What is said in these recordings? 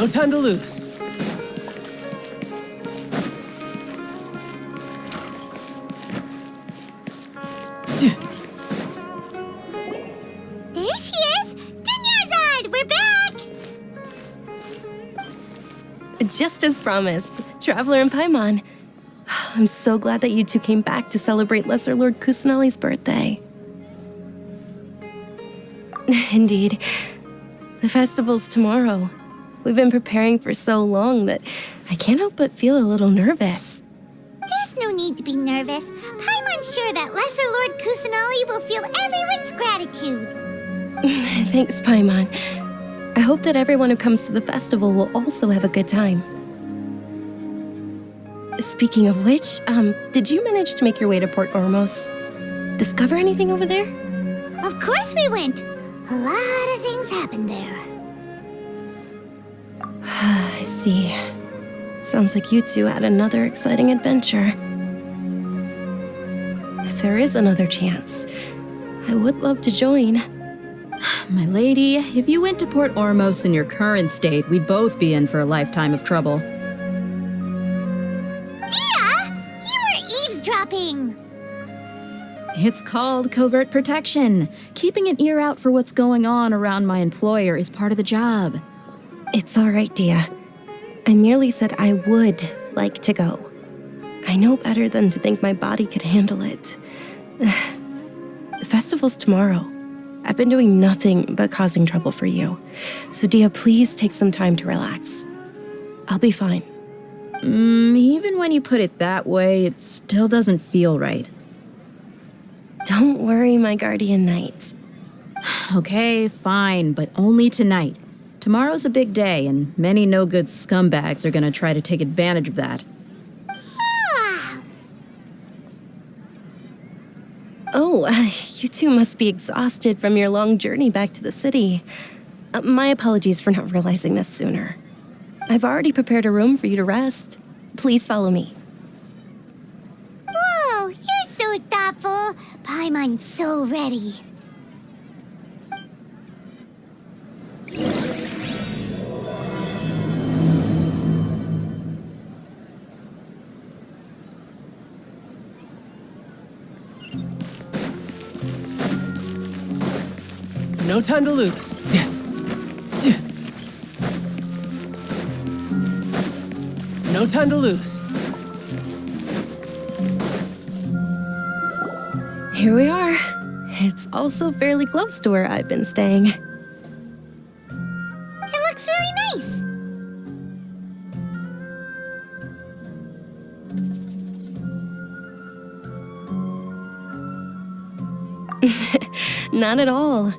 No time to lose. There she is! EnyaVil! We're back! Just as promised, Traveler and Paimon. I'm so glad that you two came back to celebrate Lesser Lord Kusanali's birthday. Indeed. The festival's tomorrow. We've been preparing for so long that I can't help but feel a little nervous. There's no need to be nervous. Paimon's sure that Lesser Lord Kusanali will feel everyone's gratitude. Thanks, Paimon. I hope that everyone who comes to the festival will also have a good time. Speaking of which, did you manage to make your way to Port Ormos? Discover anything over there? Of course we went. A lot of things happened there. I see. Sounds like you two had another exciting adventure. If there is another chance, I would love to join. My lady, if you went to Port Ormos in your current state, we'd both be in for a lifetime of trouble. Dia! You were eavesdropping! It's called covert protection. Keeping an ear out for what's going on around my employer is part of the job. It's all right, Dia. I merely said I would like to go. I know better than to think my body could handle it. The festival's tomorrow. I've been doing nothing but causing trouble for you. So Dia, please take some time to relax. I'll be fine. Even when you put it that way, it still doesn't feel right. Don't worry, my guardian knight. Okay, fine, but only tonight. Tomorrow's a big day, and many no-good scumbags are gonna try to take advantage of that. Oh, you two must be exhausted from your long journey back to the city. My apologies for not realizing this sooner. I've already prepared a room for you to rest. Please follow me. Whoa, you're so thoughtful. Paimon's so ready. No time to lose. No time to lose. Here we are. It's also fairly close to where I've been staying. It looks really nice. Not at all.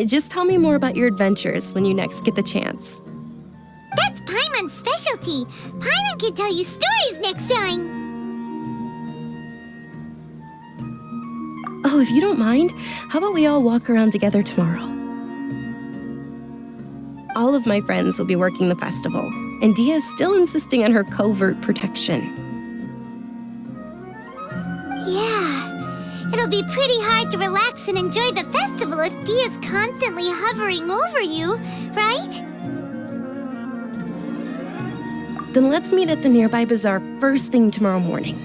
Just tell me more about your adventures when you next get the chance. That's Paimon's specialty. Paimon can tell you stories next time. Oh, if you don't mind, how about we all walk around together tomorrow? All of my friends will be working the festival, and Dia is still insisting on her covert protection. Yeah, it'll be pretty hard to relax and enjoy the festival if Dia's constantly hovering over you, right? Then let's meet at the nearby bazaar first thing tomorrow morning.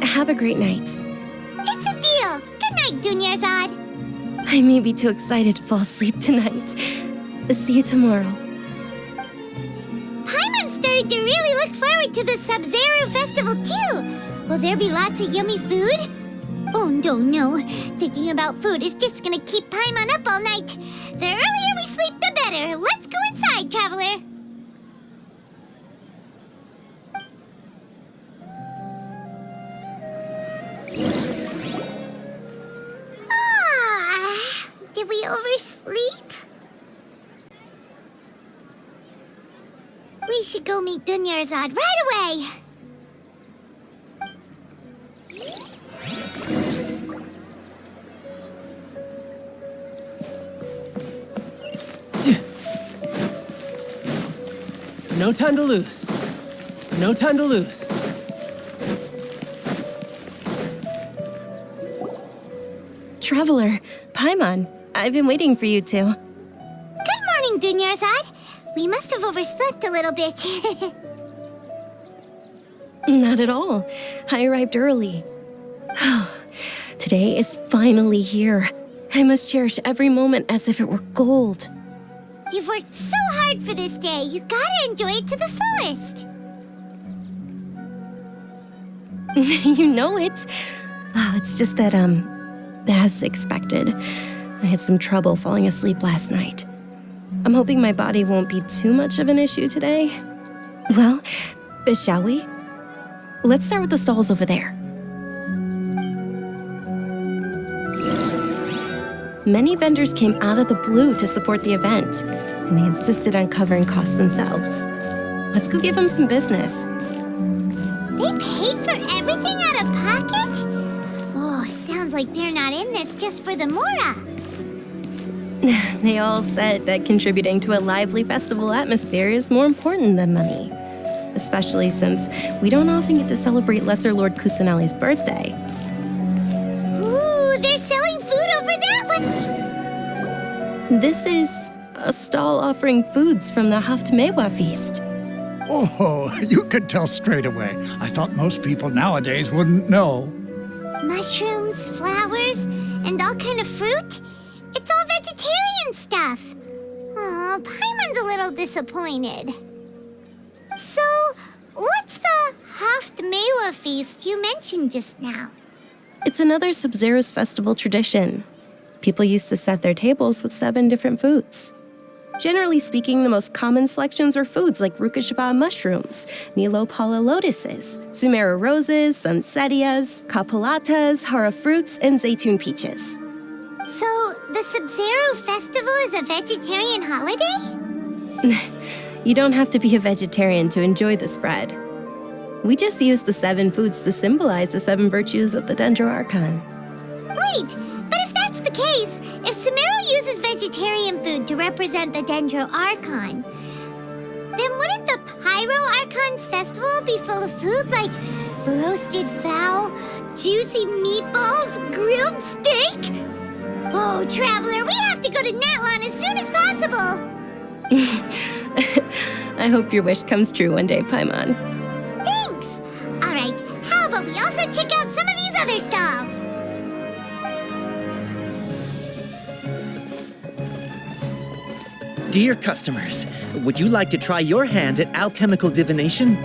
Have a great night. It's a deal. Good night, EnyaVil. I may be too excited to fall asleep tonight. See you tomorrow. Paimon's starting to really look forward to the Sub-Zero festival too. Will there be lots of yummy food? Oh, no. Thinking about food is just gonna keep Paimon up all night. The earlier we sleep, the better. Let's go inside, Traveler. Did we oversleep? We should go meet EnyaVil right away. No time to lose. No time to lose. Traveler, Paimon, I've been waiting for you two. Good morning, EnyaVil. We must have overslept a little bit. Not at all. I arrived early. Today is finally here. I must cherish every moment as if it were gold. You've worked so hard for this day. You gotta enjoy it to the fullest. You know it. Oh, it's just that, as expected, I had some trouble falling asleep last night. I'm hoping my body won't be too much of an issue today. Well, shall we? Let's start with the stalls over there. Many vendors came out of the blue to support the event, and they insisted on covering costs themselves. Let's go give them some business. They paid for everything out of pocket? Oh, sounds like they're not in this just for the Mora. They all said that contributing to a lively festival atmosphere is more important than money. Especially since we don't often get to celebrate Lesser Lord Kusanali's birthday. Ooh, they're selling food over that one? This is a stall offering foods from the Haftmewa feast. Oh, you could tell straight away. I thought most people nowadays wouldn't know. Mushrooms, flowers, and all kind of fruit? It's all vegetarian stuff. Oh, Paimon's a little disappointed. So, what's the Haftmewa feast you mentioned just now? It's another Sub-Zero's festival tradition. People used to set their tables with 7 different foods. Generally speaking, the most common selections were foods like Rukashava mushrooms, Nilopala lotuses, Sumera roses, Sunsetias, Kapalatas, Hara fruits, and Zaytun peaches. So, the Sub-Zero festival is a vegetarian holiday? You don't have to be a vegetarian to enjoy the spread. We just use the 7 foods to symbolize the 7 virtues of the Dendro Archon. Wait, but if that's the case, if Sumero uses vegetarian food to represent the Dendro Archon, then wouldn't the Pyro Archon's festival be full of food like roasted fowl, juicy meatballs, grilled steak? Oh, Traveler, we have to go to Natlan as soon as possible! I hope your wish comes true one day, Paimon. Thanks! Alright, how about we also check out some of these other stalls? Dear customers, would you like to try your hand at alchemical divination?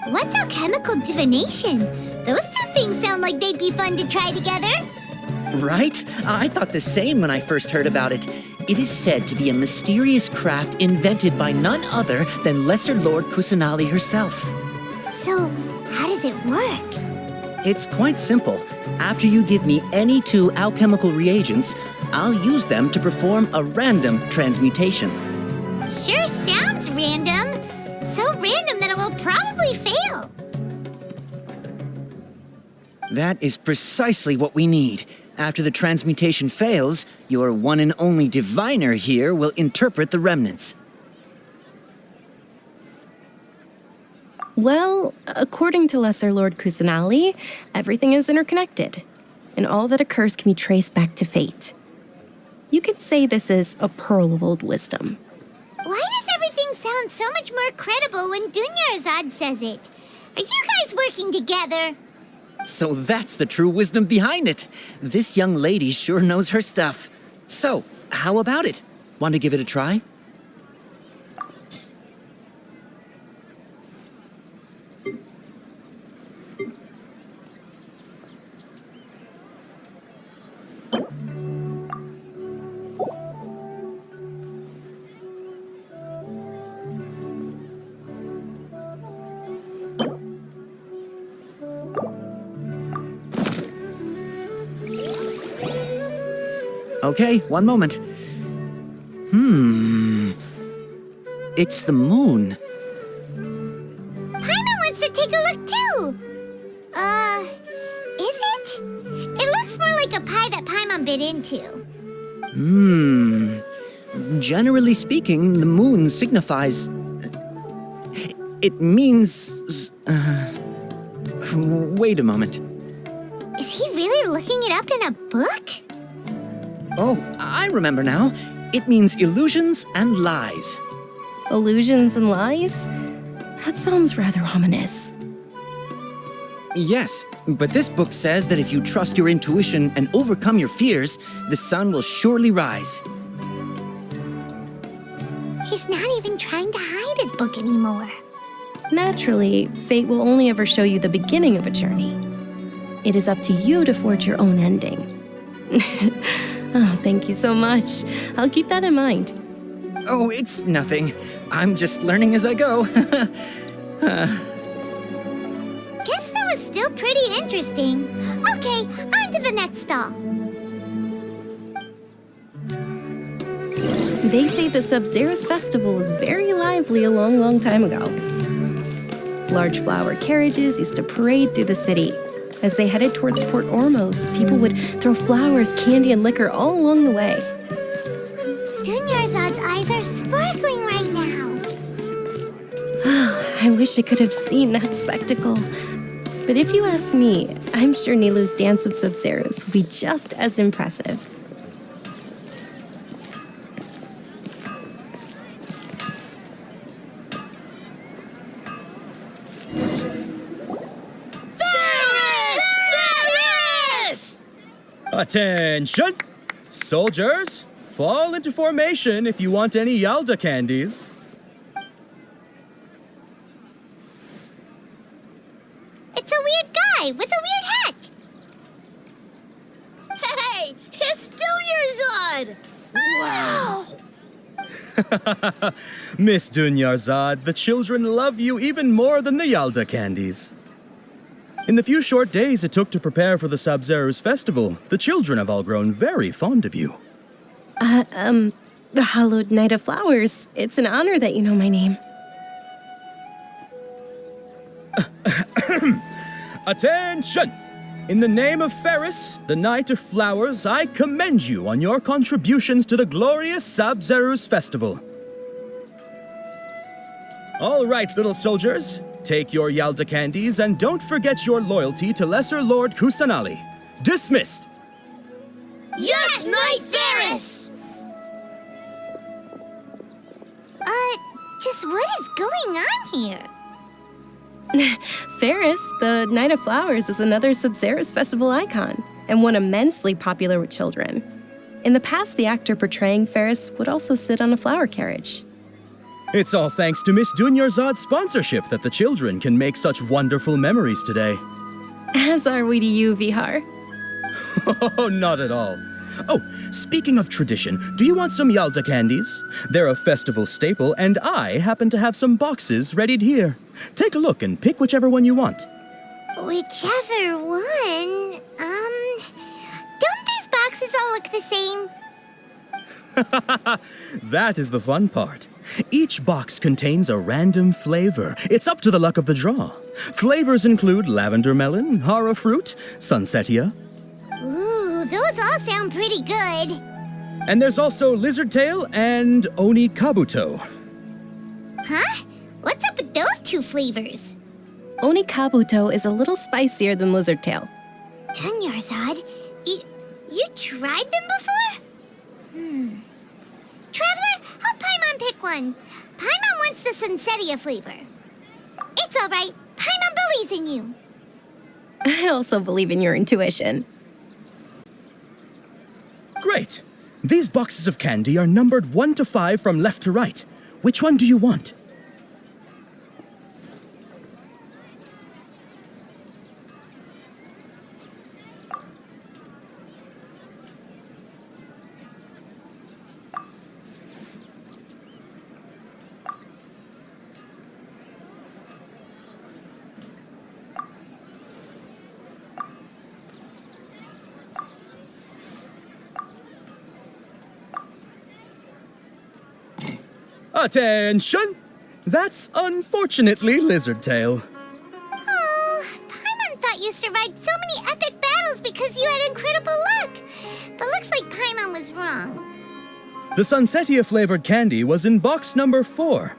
What's alchemical divination? Those 2 things sound like they'd be fun to try together. Right? I thought the same when I first heard about it. It is said to be a mysterious craft invented by none other than Lesser Lord Kusanali herself. So, how does it work? It's quite simple. After you give me any 2 alchemical reagents, I'll use them to perform a random transmutation. Sure sounds random. So random that it will probably fail. That is precisely what we need. After the transmutation fails, your one and only diviner here will interpret the remnants. Well, according to Lesser Lord Kusanali, everything is interconnected, and all that occurs can be traced back to fate. You could say this is a pearl of old wisdom. Why does everything sound so much more credible when Dunyarzad says it? Are you guys working together? So that's the true wisdom behind it. This young lady sure knows her stuff. So, how about it? Want to give it a try? Okay, one moment. It's the moon. Paimon wants to take a look too. Is it? It looks more like a pie that Paimon bit into. Generally speaking, the moon signifies... It means... Wait a moment. Is he really looking it up in a book? Oh, I remember now. It means illusions and lies. Illusions and lies? That sounds rather ominous. Yes, but this book says that if you trust your intuition and overcome your fears, the sun will surely rise. He's not even trying to hide his book anymore. Naturally, fate will only ever show you the beginning of a journey. It is up to you to forge your own ending. Oh, thank you so much. I'll keep that in mind. Oh, it's nothing. I'm just learning as I go. Guess that was still pretty interesting. Okay, on to the next stall. They say the Sub-Zerus festival was very lively a long, long time ago. Large flower carriages used to parade through the city. As they headed towards Port Ormos, people would throw flowers, candy, and liquor all along the way. Dunyarzad's eyes are sparkling right now. I wish I could have seen that spectacle. But if you ask me, I'm sure Nilu's dance of Sub-Zerus would be just as impressive. Attention! Soldiers, fall into formation if you want any Yalda candies. It's a weird guy with a weird hat. Hey, it's Dunyarzad! Wow! Miss Dunyarzad, the children love you even more than the Yalda candies. In the few short days it took to prepare for the Sub-Zerus festival, the children have all grown very fond of you. The Hallowed Night of Flowers. It's an honor that you know my name. Attention! In the name of Ferris, the Knight of Flowers, I commend you on your contributions to the glorious Sub-Zerus festival. All right, little soldiers. Take your Yalda candies and don't forget your loyalty to Lesser Lord Kusanali. Dismissed! Yes, Knight Ferris! Just what is going on here? Ferris, the Night of Flowers, is another Sub-Zerus festival icon, and one immensely popular with children. In the past, the actor portraying Ferris would also sit on a flower carriage. It's all thanks to Miss Dunyarzad's sponsorship that the children can make such wonderful memories today. As are we to you, Vihar. Oh, not at all. Oh, speaking of tradition, do you want some Yalda candies? They're a festival staple, and I happen to have some boxes readied here. Take a look and pick whichever one you want. Whichever one, don't these boxes all look the same? That is the fun part. Each box contains a random flavor. It's up to the luck of the draw. Flavors include lavender melon, hara fruit, sunsetia. Ooh, those all sound pretty good. And there's also lizard tail and oni kabuto. Huh? What's up with those two flavors? Oni Kabuto is a little spicier than Lizard Tail. Dunyarzad, you tried them before? Traveler, help Paimon pick one. Paimon wants the Sunsetia flavor. It's all right. Paimon believes in you. I also believe in your intuition. Great. These boxes of candy are numbered 1 to 5 from left to right. Which one do you want? Attention! That's unfortunately Lizard Tail. Oh, Paimon thought you survived so many epic battles because you had incredible luck. But looks like Paimon was wrong. The Sunsetia flavored candy was in box number 4.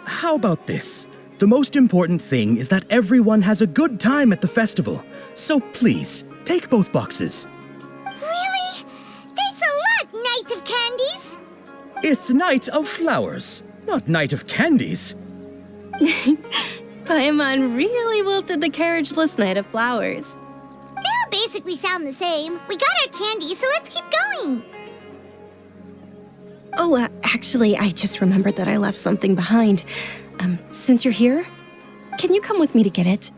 How about this? The most important thing is that everyone has a good time at the festival. So please, take both boxes. Really? Thanks a lot, Knight of Candies. It's Night of Flowers. Not Night of Candies. Paimon really wilted the carriageless Night of Flowers. They all basically sound the same. We got our candy, so let's keep going. Oh, actually, I just remembered that I left something behind. Since you're here, can you come with me to get it?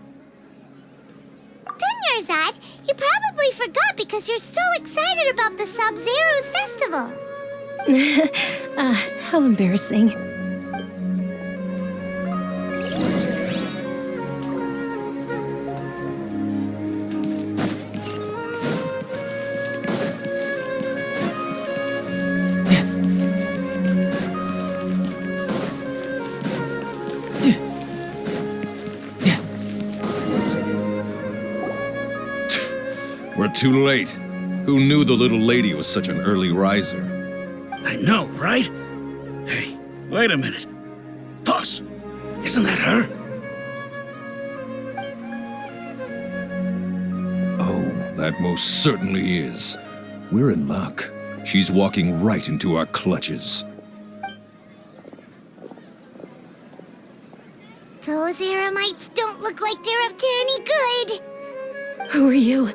Dunyarzad, you probably forgot because you're so excited about the Sub-Zero's festival. How embarrassing. We're too late. Who knew the little lady was such an early riser? I know, right? Hey, wait a minute. Boss, isn't that her? Oh, that most certainly is. We're in luck. She's walking right into our clutches. Those Eremites don't look like they're up to any good. Who are you?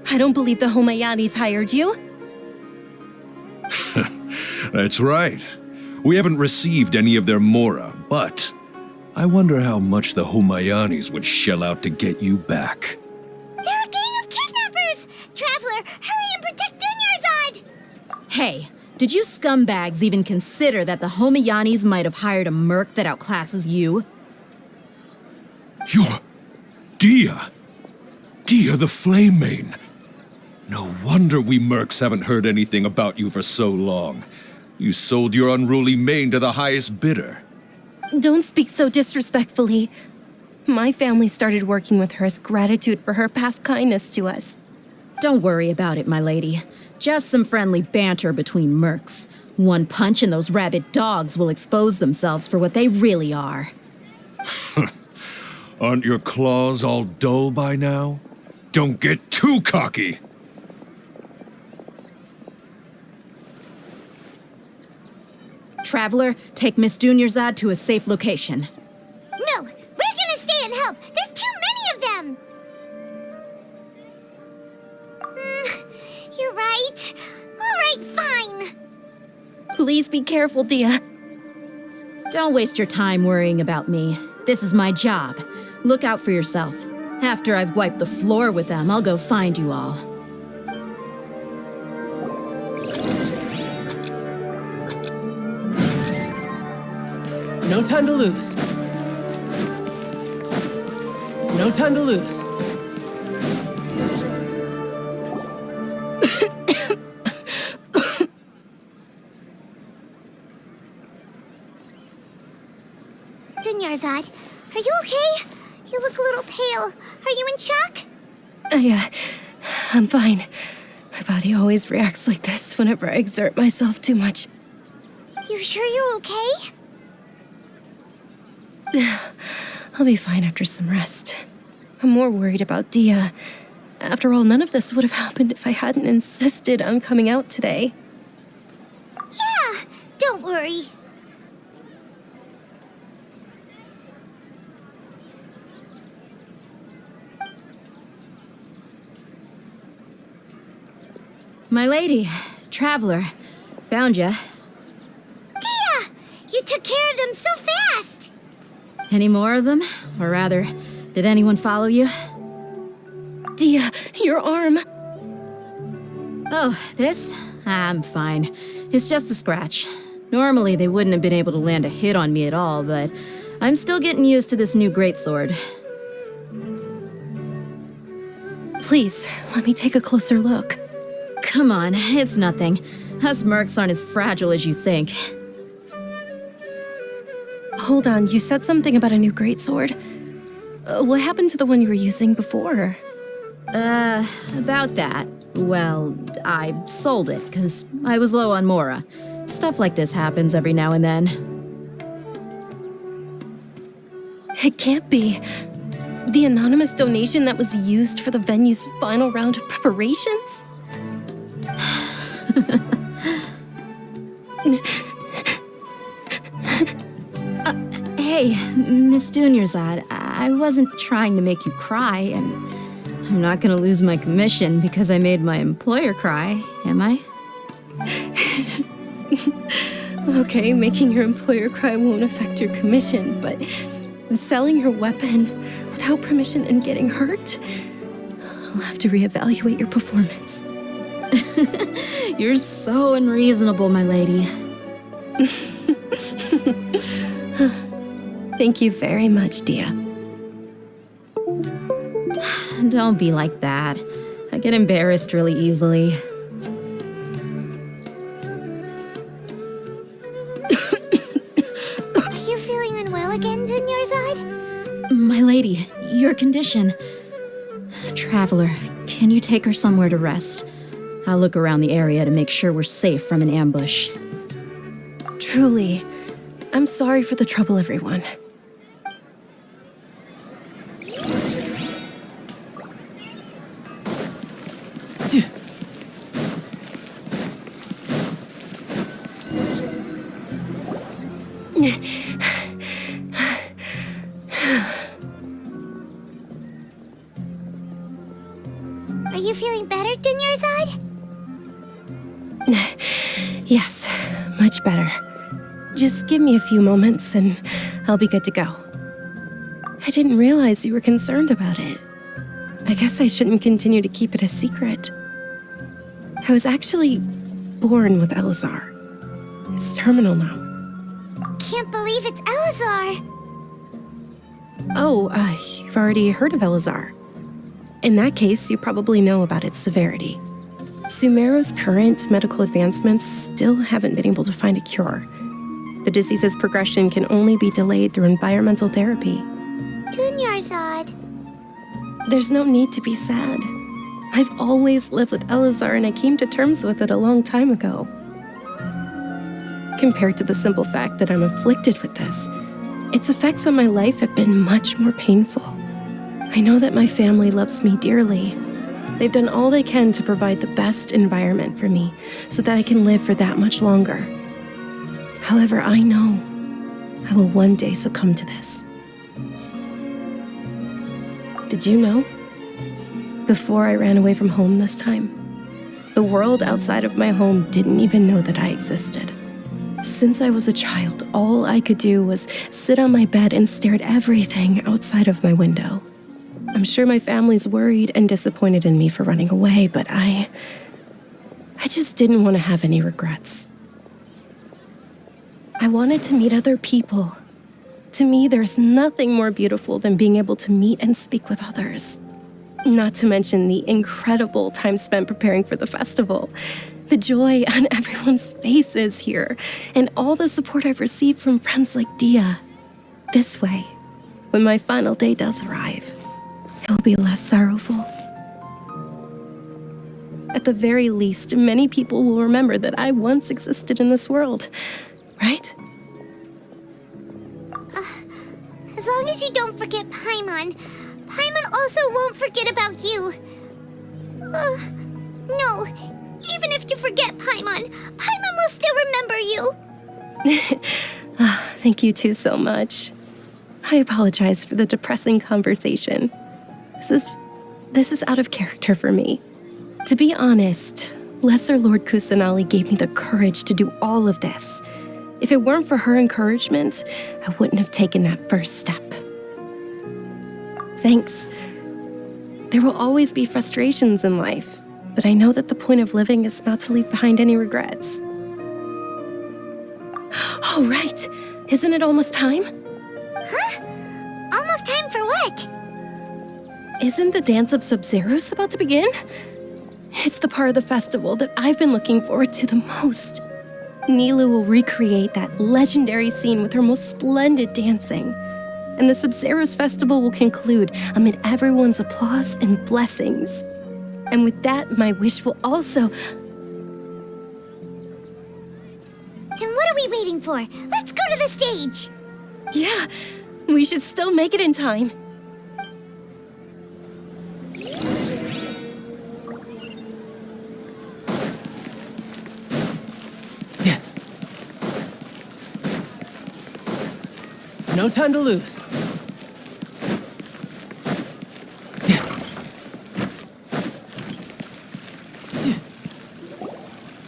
I don't believe the Homayanis hired you. That's right. We haven't received any of their mora, but I wonder how much the Homayanis would shell out to get you back. They're a gang of kidnappers! Traveler, hurry and protect Dunyarzad! Hey, did you scumbags even consider that the Homayanis might have hired a merc that outclasses you? You're... Dia! Dia the Flame Mane! No wonder we mercs haven't heard anything about you for so long. You sold your unruly mane to the highest bidder. Don't speak so disrespectfully. My family started working with her as gratitude for her past kindness to us. Don't worry about it, my lady. Just some friendly banter between mercs. One punch and those rabid dogs will expose themselves for what they really are. Aren't your claws all dull by now? Don't get too cocky! Traveler, take Miss Dunyarzad to a safe location. No, we're gonna stay and help. There's too many of them. You're right. All right, fine. Please be careful, Dia. Don't waste your time worrying about me. This is my job. Look out for yourself. After I've wiped the floor with them, I'll go find you all. No time to lose. No time to lose. Dunyarzad, are you okay? You look a little pale. Are you in shock? I'm fine. My body always reacts like this whenever I exert myself too much. You sure you're okay? I'll be fine after some rest. I'm more worried about Dia. After all, none of this would have happened if I hadn't insisted on coming out today. Yeah, don't worry. My lady, Traveler, found ya. Dia! You took care of them so fast! Any more of them? Or rather, did anyone follow you? Dia, your arm. Oh, this? I'm fine. It's just a scratch. Normally, they wouldn't have been able to land a hit on me at all, but I'm still getting used to this new greatsword. Please, let me take a closer look. Come on, it's nothing. Us mercs aren't as fragile as you think. Hold on, you said something about a new greatsword. What happened to the one you were using before? About that. Well, I sold it, because I was low on mora. Stuff like this happens every now and then. It can't be. The anonymous donation that was used for the venue's final round of preparations? Hey, Miss Dunyarzad, I wasn't trying to make you cry, and I'm not gonna lose my commission because I made my employer cry, am I? Okay, making your employer cry won't affect your commission, but selling your weapon without permission and getting hurt? I'll have to reevaluate your performance. You're so unreasonable, my lady. Thank you very much, Dia. Don't be like that. I get embarrassed really easily. Are you feeling unwell again, Dunyarzad? My lady, your condition. Traveler, can you take her somewhere to rest? I'll look around the area to make sure we're safe from an ambush. Truly, I'm sorry for the trouble, everyone. Are you feeling better, Dunyarzad? Yes, much better. Just give me a few moments and I'll be good to go. I didn't realize you were concerned about it. I guess I shouldn't continue to keep it a secret. I was actually born with Elazar. It's terminal now. Can't believe it's Elazar. Oh, you've already heard of Elazar. In that case, you probably know about its severity. Sumeru's current medical advancements still haven't been able to find a cure. The disease's progression can only be delayed through environmental therapy. Dunyarzad. There's no need to be sad. I've always lived with Elazar and I came to terms with it a long time ago. Compared to the simple fact that I'm afflicted with this, its effects on my life have been much more painful. I know that my family loves me dearly. They've done all they can to provide the best environment for me so that I can live for that much longer. However, I know I will one day succumb to this. Did you know? Before I ran away from home this time, the world outside of my home didn't even know that I existed. Since I was a child, all I could do was sit on my bed and stare at everything outside of my window. I'm sure my family's worried and disappointed in me for running away, but I just didn't want to have any regrets. I wanted to meet other people. To me, there's nothing more beautiful than being able to meet and speak with others. Not to mention the incredible time spent preparing for the festival, the joy on everyone's faces here, and all the support I've received from friends like Dia. This way, when my final day does arrive, it will be less sorrowful. At the very least, many people will remember that I once existed in this world, right? As long as you don't forget Paimon, Paimon also won't forget about you. No, even if you forget Paimon, Paimon will still remember you. Thank you two so much. I apologize for the depressing conversation. This is out of character for me. To be honest, Lesser Lord Kusanali gave me the courage to do all of this. If it weren't for her encouragement, I wouldn't have taken that first step. Thanks. There will always be frustrations in life, but I know that the point of living is not to leave behind any regrets. Oh, right. Isn't it almost time? Huh? Almost time for what? Isn't the Dance of Sub-Zeros about to begin? It's the part of the festival that I've been looking forward to the most. Nilu will recreate that legendary scene with her most splendid dancing. And the Sub-Zeros festival will conclude amid everyone's applause and blessings. And with that, my wish will also... Then what are we waiting for? Let's go to the stage! Yeah, we should still make it in time. No time to lose.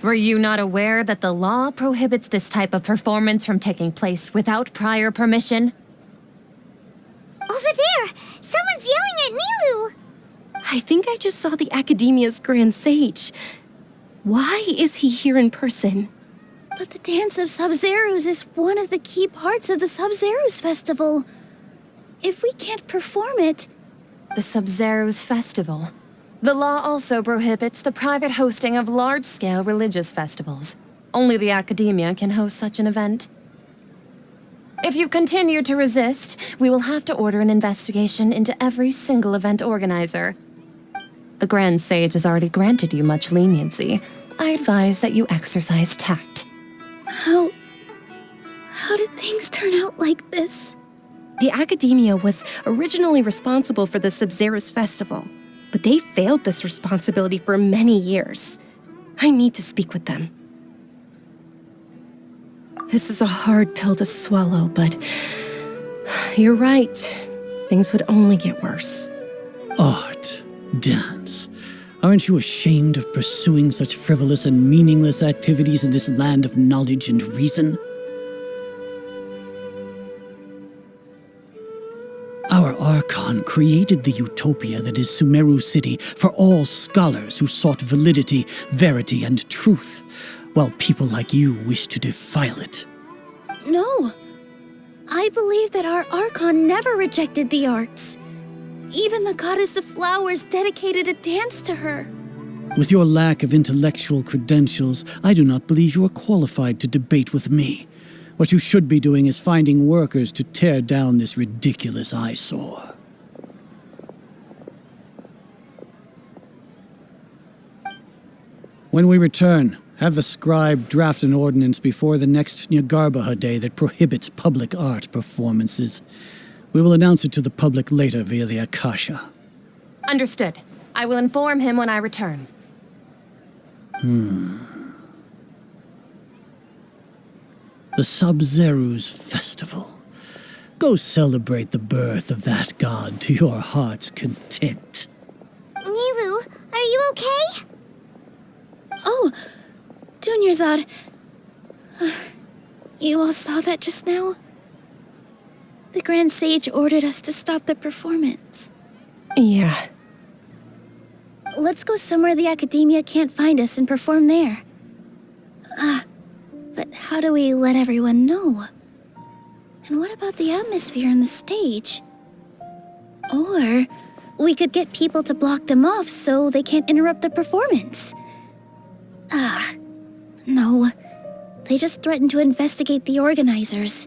Were you not aware that the law prohibits this type of performance from taking place without prior permission? Over there! Someone's yelling at Nilu! I think I just saw the Academia's Grand Sage. Why is he here in person? But the Dance of Sub-Zerus is one of the key parts of the Sub-Zerus Festival. If we can't perform it... The Sub-Zerus Festival. The law also prohibits the private hosting of large-scale religious festivals. Only the Academia can host such an event. If you continue to resist, we will have to order an investigation into every single event organizer. The Grand Sage has already granted you much leniency. I advise that you exercise tact. How did things turn out like this? The Academia was originally responsible for the Sub-Zerus Festival, but they failed this responsibility for many years. I need to speak with them. This is a hard pill to swallow, but you're right. Things would only get worse. Art, dance. Aren't you ashamed of pursuing such frivolous and meaningless activities in this land of knowledge and reason? Our Archon created the utopia that is Sumeru City for all scholars who sought validity, verity, and truth, while people like you wish to defile it. No. I believe that our Archon never rejected the arts. Even the goddess of flowers dedicated a dance to her. With your lack of intellectual credentials, I do not believe you are qualified to debate with me. What you should be doing is finding workers to tear down this ridiculous eyesore. When we return, have the scribe draft an ordinance before the next Nyargarbaha Day that prohibits public art performances. We will announce it to the public later via the Akasha. Understood. I will inform him when I return. The Sub-Zerus Festival. Go celebrate the birth of that god to your heart's content. Nilu, are you okay? Oh, Dunyarzad. You all saw that just now? The Grand Sage ordered us to stop the performance. Yeah. Let's go somewhere the Academia can't find us and perform there. But how do we let everyone know? And what about the atmosphere on the stage? Or we could get people to block them off so they can't interrupt the performance. No. They just threatened to investigate the organizers.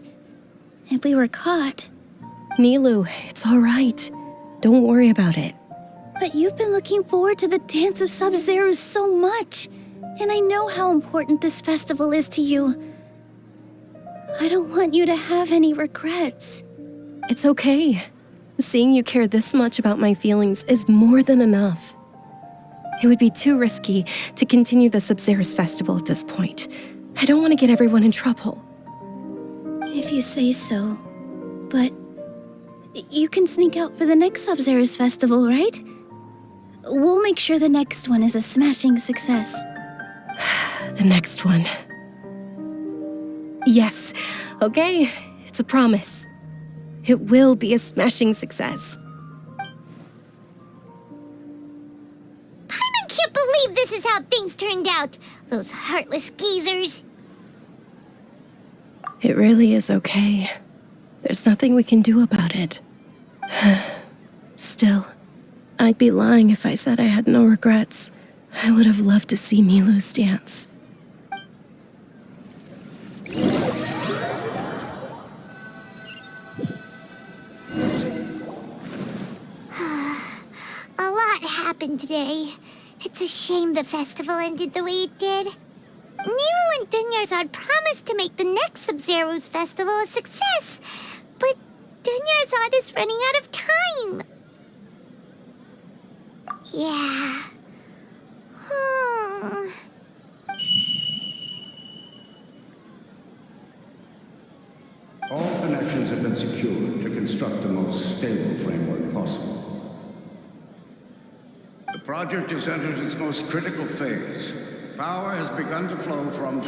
If we were caught... Nilu, it's all right. Don't worry about it. But you've been looking forward to the Dance of Sub-Zerus so much. And I know how important this festival is to you. I don't want you to have any regrets. It's okay. Seeing you care this much about my feelings is more than enough. It would be too risky to continue the Sub-Zerus Festival at this point. I don't want to get everyone in trouble. If you say so. But you can sneak out for the next Sub-Zerus Festival, right? We'll make sure the next one is a smashing success. The next one. Yes. Okay. It's a promise. It will be a smashing success. I can't believe this is how things turned out. Those heartless geezers. It really is okay. There's nothing we can do about it. Still, I'd be lying if I said I had no regrets. I would have loved to see Nilu's dance. A lot happened today. It's a shame the festival ended the way it did. Nilu and Dunyarzad promised to make the next Sub-Zerus festival a success, but Dunyarzad is running out of time. Yeah. All connections have been secured to construct the most stable framework possible. The project has entered its most critical phase. Power has begun to flow from...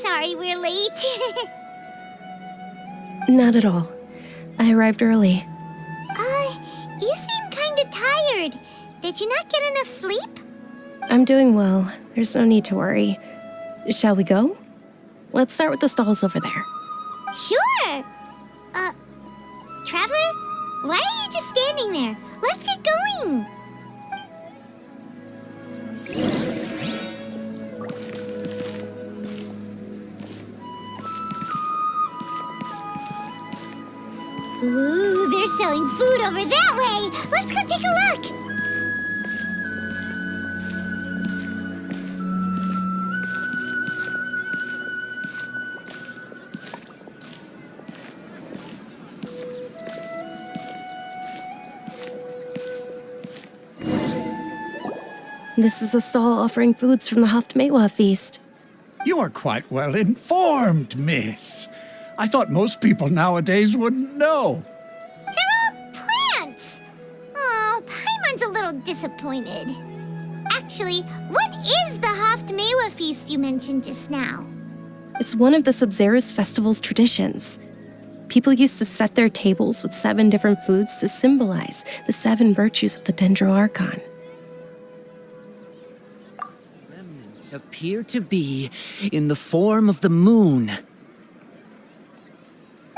Sorry we're late. Not at all. I arrived early. You seem kinda tired. Did you not get enough sleep? I'm doing well. There's no need to worry. Shall we go? Let's start with the stalls over there. Sure! Traveler? Why are you just standing there? Let's get going! Ooh, they're selling food over that way! Let's go take a look! This is a stall offering foods from the Haftmewa feast. You are quite well informed, miss. I thought most people nowadays wouldn't know. They're all plants! Oh, Paimon's a little disappointed. Actually, what is the Haftmewa feast you mentioned just now? It's one of the Sub-Zerus festival's traditions. People used to set their tables with 7 different foods to symbolize the 7 virtues of the Dendro Archon. Remnants appear to be in the form of the moon.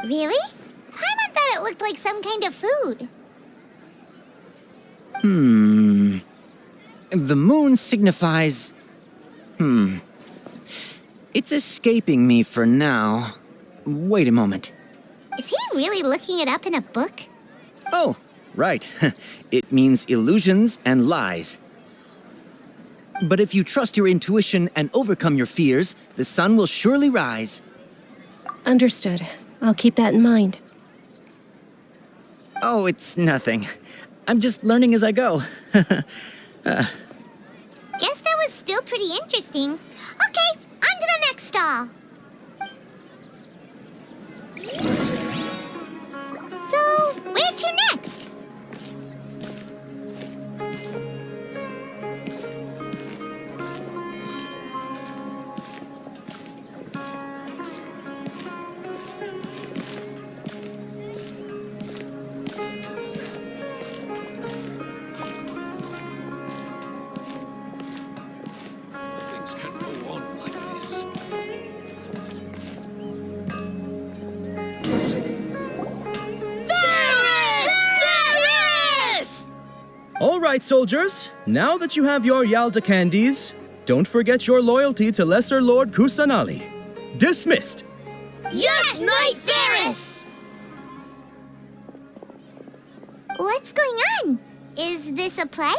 Really? Paimon thought it looked like some kind of food. The moon signifies... It's escaping me for now. Wait a moment. Is he really looking it up in a book? Oh, right. It means illusions and lies. But if you trust your intuition and overcome your fears, the sun will surely rise. Understood. I'll keep that in mind. Oh, it's nothing. I'm just learning as I go. Guess that was still pretty interesting. Okay, on to the next stall. So, where to next? Things can't go on like this. All right, soldiers. Now that you have your Yalda candies, don't forget your loyalty to Lesser Lord Kusanali. Dismissed! Yes, Knight Varus! What's going on? Is this a play?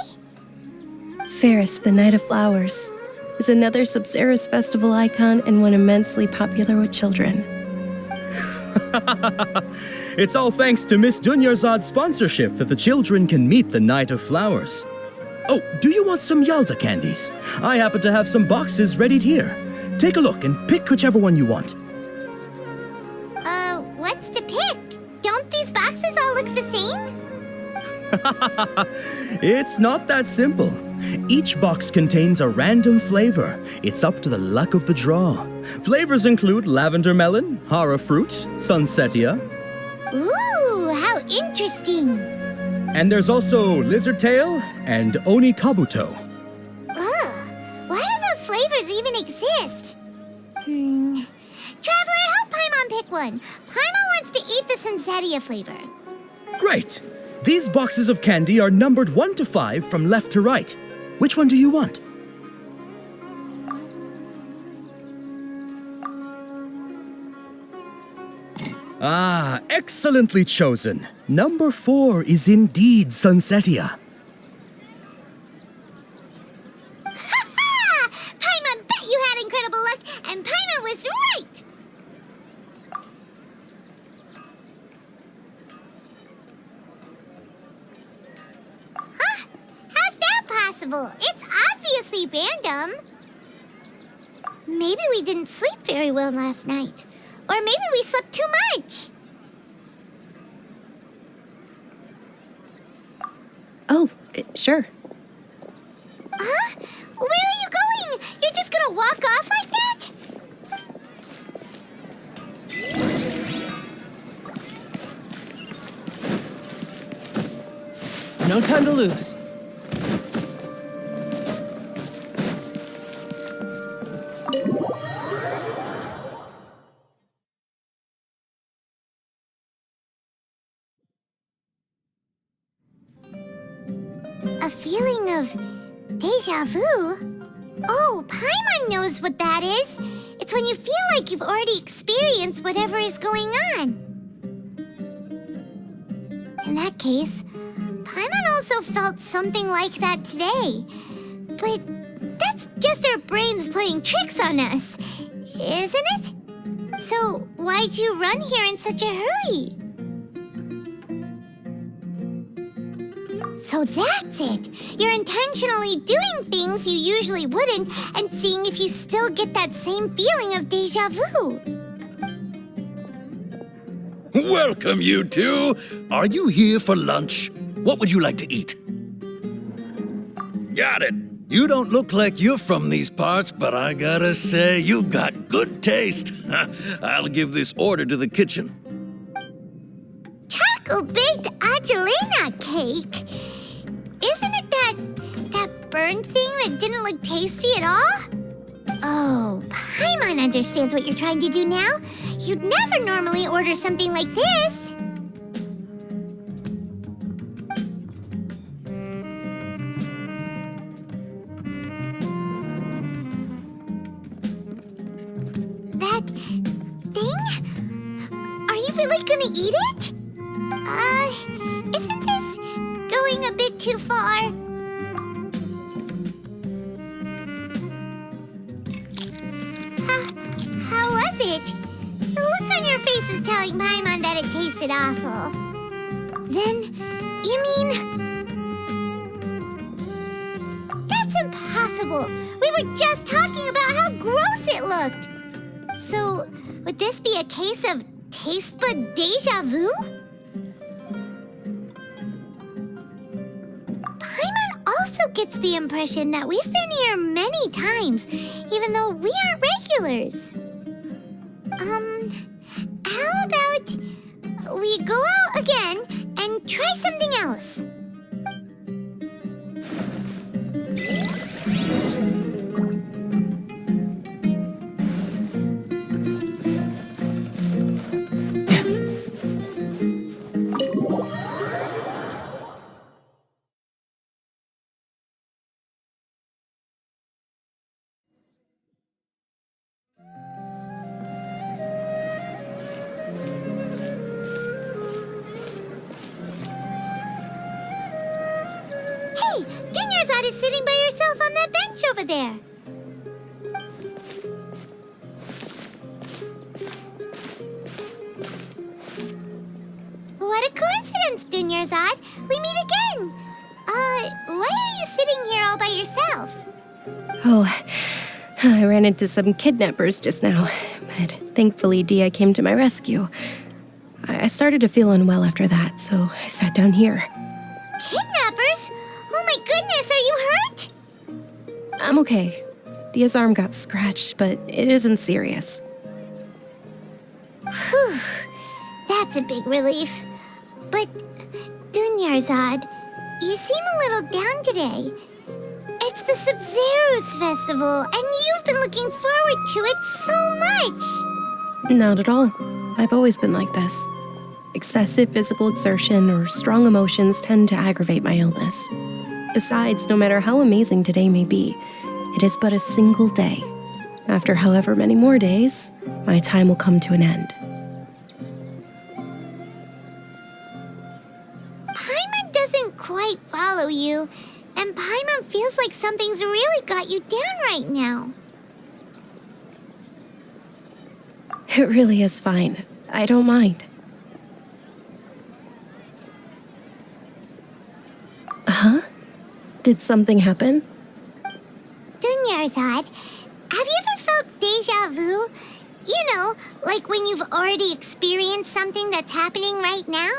Ferris, the Night of Flowers, is another Sub-Zerus festival icon and one immensely popular with children. It's all thanks to Miss Dunyarzad's sponsorship that the children can meet the Night of Flowers. Oh, do you want some Yalda candies? I happen to have some boxes readied here. Take a look and pick whichever one you want. What's to pick? Don't these boxes all look the same? It's not that simple. Each box contains a random flavor. It's up to the luck of the draw. Flavors include lavender melon, hara fruit, sunsetia. Ooh, how interesting. And there's also lizard tail and oni kabuto. Ugh, why do those flavors even exist? Traveler, help Paimon pick one. Paimon wants to eat the sunsetia flavor. Great! These boxes of candy are numbered 1 to 5 from left to right. Which one do you want? Ah, excellently chosen. Number 4 is indeed Sunsetia. Ha-ha! Paimon bet you had incredible luck, and Paimon was right! Huh? How's that possible? It's obviously random. Maybe we didn't sleep very well last night. Or maybe we slept too much. Oh, sure. Huh? Where are you going? You're just gonna walk off like that? No time to lose. A feeling of déjà vu? Oh, Paimon knows what that is. It's when you feel like you've already experienced whatever is going on. In that case, Paimon also felt something like that today. But that's just our brains playing tricks on us, isn't it? So why'd you run here in such a hurry? So that's it. You're intentionally doing things you usually wouldn't and seeing if you still get that same feeling of déjà vu. Welcome, you two. Are you here for lunch? What would you like to eat? Got it. You don't look like you're from these parts, but I gotta say, you've got good taste. I'll give this order to the kitchen. Charcoal-baked Angelina cake? Isn't it that burned thing that didn't look tasty at all? Oh, Paimon understands what you're trying to do now. You'd never normally order something like this. That thing? Are you really gonna eat it? Isn't this going a bit too far? How was it? The look on your face is telling Paimon that it tasted awful. Then, you mean... That's impossible! We were just talking about how gross it looked! So, would this be a case of taste bud déjà vu? Paimon also gets the impression that we've been here many times, even though we aren't regulars. How about we go out again and try something else? Hey, Dinyarzad is sitting by herself on that bench over there. What a coincidence, Dinyarzad. We meet again. Why are you sitting here all by yourself? Oh, I ran into some kidnappers just now, but thankfully Dia came to my rescue. I started to feel unwell after that, so I sat down here. Kidnappers? Oh my goodness, are you hurt? I'm okay. Dia's arm got scratched, but it isn't serious. Whew, that's a big relief. But, Dinyarzad, you seem a little down today. It's the Sub-Zero's festival, and you've been looking forward to it so much. Not at all. I've always been like this. Excessive physical exertion or strong emotions tend to aggravate my illness. Besides, no matter how amazing today may be, it is but a single day. After however many more days, my time will come to an end. Paimon doesn't quite follow you, and Paimon feels like something's really got you down right now. It really is fine. I don't mind. Huh? Did something happen? Dunyarzad, have you ever felt deja vu? You know, like when you've already experienced something that's happening right now?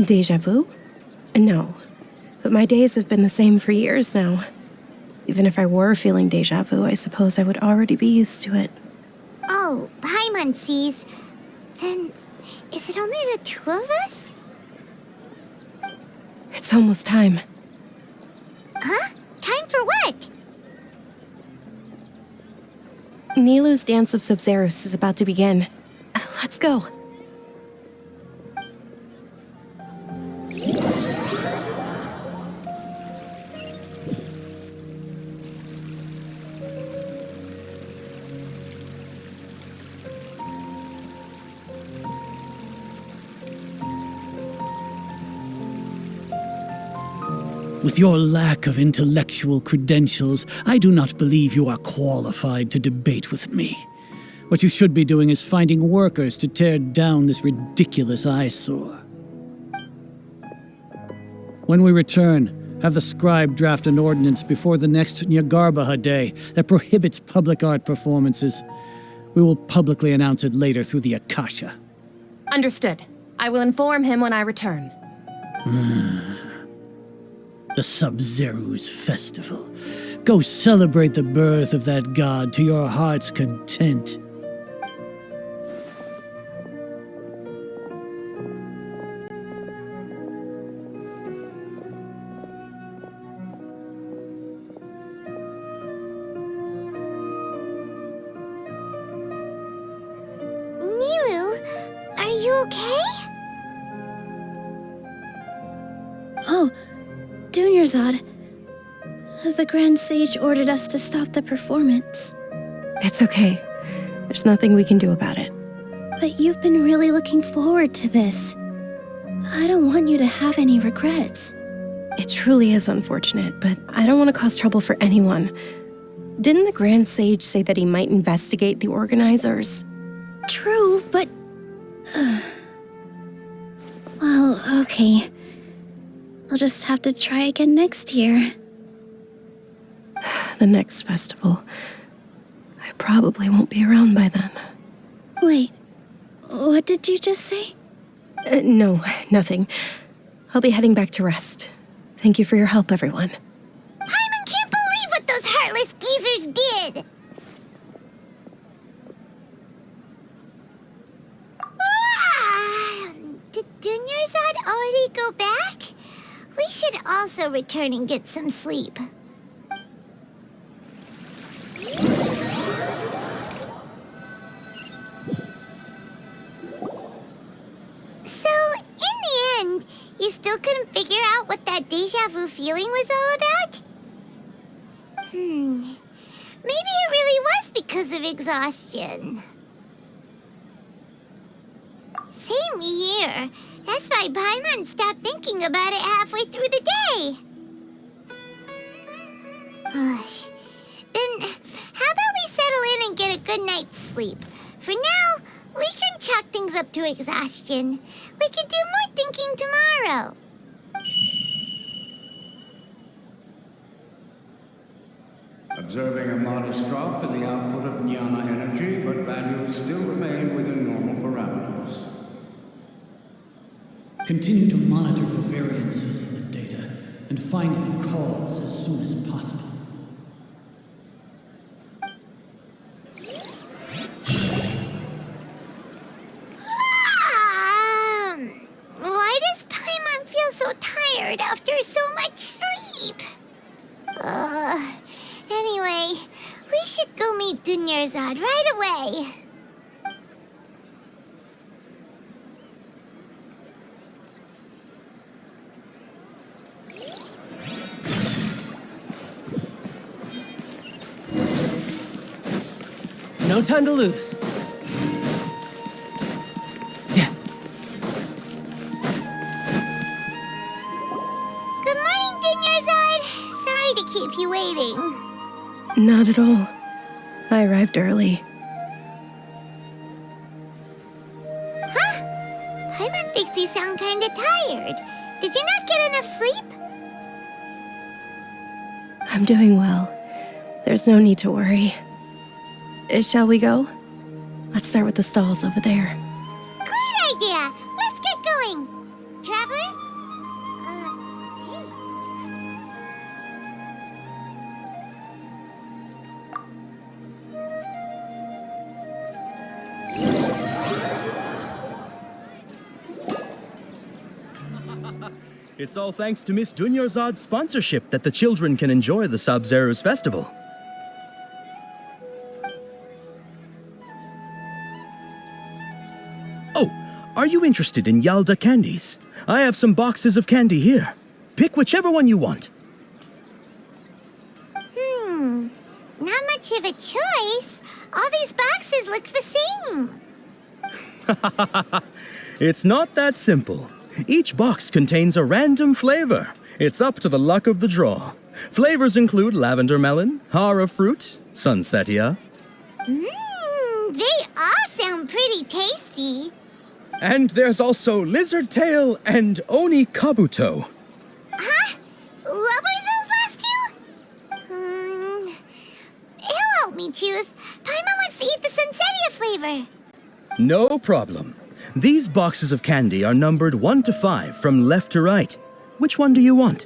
Deja vu? No. But my days have been the same for years now. Even if I were feeling deja vu, I suppose I would already be used to it. Oh, Paimon sees. Then, is it only the two of us? It's almost time. Huh? Time for what? Nilou's Dance of Sub-Zeros is about to begin. Let's go. With your lack of intellectual credentials, I do not believe you are qualified to debate with me. What you should be doing is finding workers to tear down this ridiculous eyesore. When we return, have the scribe draft an ordinance before the next Nyagarbaha Day that prohibits public art performances. We will publicly announce it later through the Akasha. Understood. I will inform him when I return. The Sub-Zero's festival. Go celebrate the birth of that god to your heart's content. Nilou, are you okay? Oh, Dunyarzad. The Grand Sage ordered us to stop the performance. It's okay. There's nothing we can do about it. But you've been really looking forward to this. I don't want you to have any regrets. It truly is unfortunate, but I don't want to cause trouble for anyone. Didn't the Grand Sage say that he might investigate the organizers? True, but... well, okay. I'll just have to try again next year. The next festival. I probably won't be around by then. Wait, what did you just say? No, nothing. I'll be heading back to rest. Thank you for your help, everyone. Paimon can't believe what those heartless geezers did! Did Dunyarzad already go back? We should also return and get some sleep. So, in the end, you still couldn't figure out what that deja vu feeling was all about? Maybe it really was because of exhaustion. Same here. That's why Paimon stopped thinking about it halfway through the day. Then, how about we settle in and get a good night's sleep? For now, we can chalk things up to exhaustion. We can do more thinking tomorrow. Observing a modest drop in the output of jnana energy, but values still remain within normal parameters. Continue to monitor the variances in the data and find the cause as soon as possible. Why does Paimon feel so tired after so much sleep? Anyway, we should go meet Dunyarzad right away. No time to lose. Yeah. Good morning, Dinyarzad. Sorry to keep you waiting. Not at all. I arrived early. Huh? Paimon thinks you sound kinda tired. Did you not get enough sleep? I'm doing well. There's no need to worry. Shall we go? Let's start with the stalls over there. Great idea! Let's get going! Traveler? Hey. It's all thanks to Miss Dunyarzad's sponsorship that the children can enjoy the Sub-Zero's festival. Oh, are you interested in Yalda candies? I have some boxes of candy here. Pick whichever one you want. Not much of a choice. All these boxes look the same. It's not that simple. Each box contains a random flavor. It's up to the luck of the draw. Flavors include lavender melon, hara fruit, sunsetia. They all sound pretty tasty. And there's also lizard tail and oni kabuto. Huh? What were those last two? He'll help me choose. Paimon wants to eat the sunsetia flavor. No problem. These boxes of candy are numbered 1 to 5 from left to right. Which one do you want?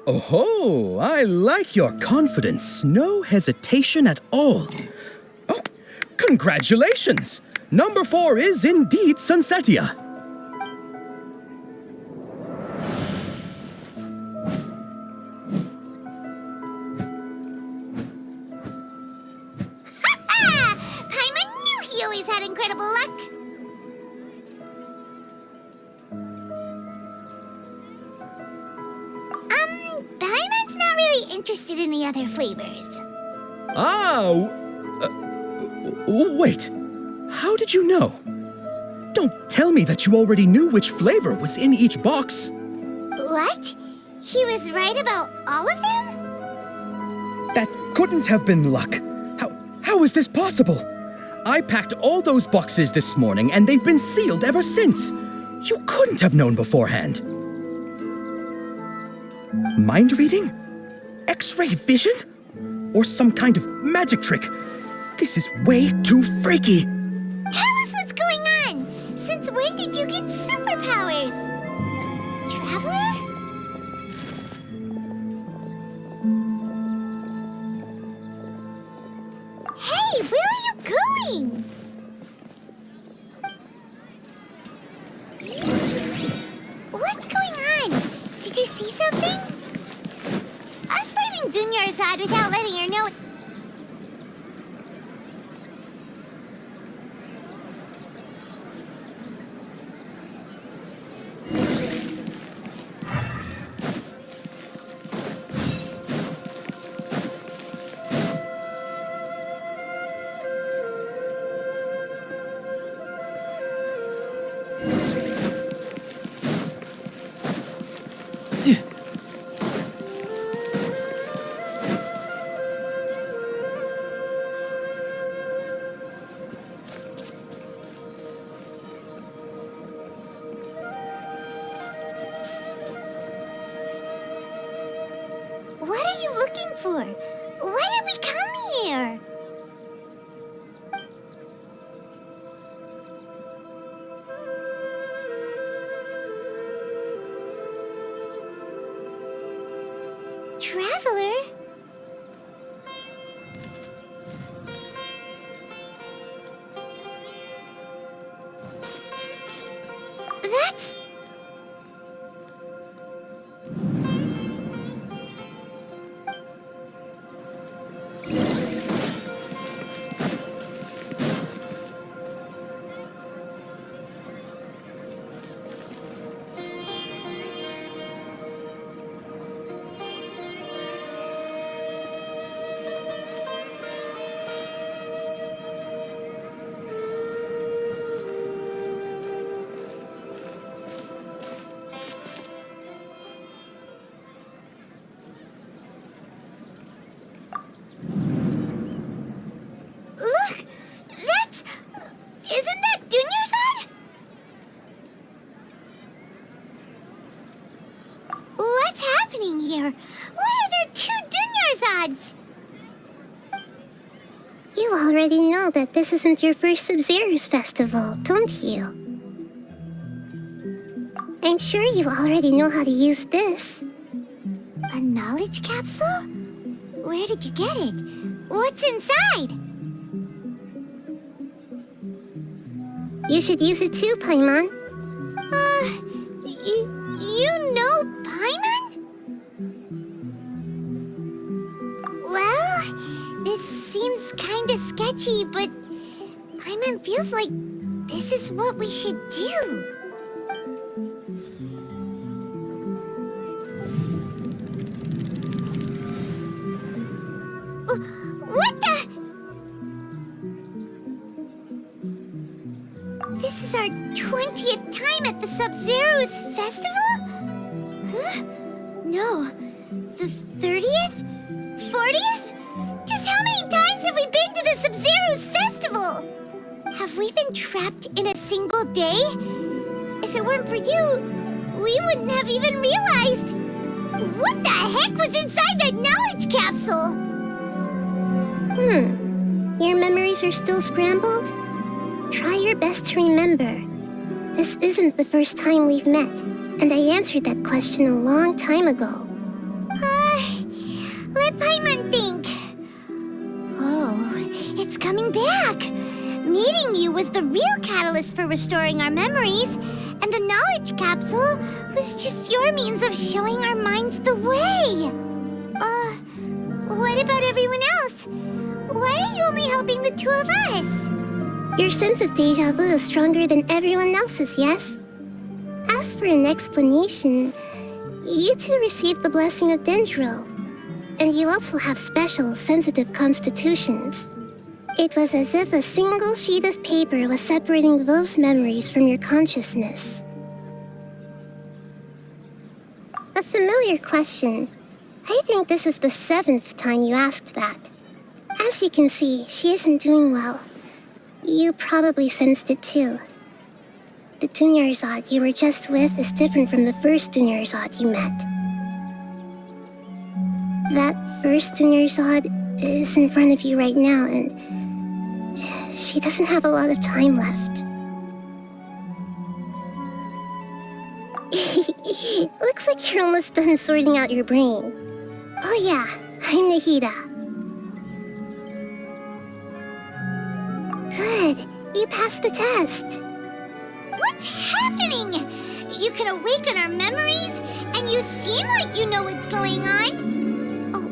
Oh, I like your confidence. No hesitation at all. Oh, congratulations! Number 4 is indeed sunsetia. Ha! Paimon knew he always had incredible luck. Paimon's not really interested in the other flavors. Wait. How did you know? Don't tell me that you already knew which flavor was in each box. What? He was right about all of them? That couldn't have been luck. How is this possible? I packed all those boxes this morning and they've been sealed ever since. You couldn't have known beforehand. Mind reading? X-ray vision? Or some kind of magic trick? This is way too freaky. Tell us what's going on! Since when did you get superpowers? Traveler? Hey, where are you going? What's going on? Did you see something? Us leaving Dunyarzad without letting her know. What are you looking for? Why did we come here? Traveler? That's... Why are there 2 Dunyarzad's? You already know that this isn't your first Sub-Zero's festival, don't you? I'm sure you already know how to use this. A knowledge capsule? Where did you get it? What's inside? You should use it too, Paimon. You know Paimon? Well, this seems kinda sketchy, but Paimon feels like this is what we should do. What the? This is our 20th time at the Sub-Zero's festival? Huh? No. The 30th? 40th? Just how many times have we been to the Sub-Zero's festival? Have we been trapped in a single day? If it weren't for you, we wouldn't have even realized. What the heck was inside that knowledge capsule? Your memories are still scrambled? Try your best to remember. This isn't the first time we've met, and I answered that question a long time ago. Let Paimon think. Oh, it's coming back. Meeting you was the real catalyst for restoring our memories, and the knowledge capsule was just your means of showing our minds the way. What about everyone else? Why are you only helping the 2 of us? Your sense of deja vu is stronger than everyone else's, yes? As for an explanation, you 2 received the blessing of Dendro, and you also have special, sensitive constitutions. It was as if a single sheet of paper was separating those memories from your consciousness. A familiar question. I think this is the 7th time you asked that. As you can see, she isn't doing well. You probably sensed it too. The Dunyarzad you were just with is different from the first Dunyarzad you met. That first Dunyarzad is in front of you right now, and she doesn't have a lot of time left. Looks like you're almost done sorting out your brain. Oh yeah, I'm Nahida. Good, you passed the test. What's happening? You can awaken our memories, and you seem like you know what's going on. Oh,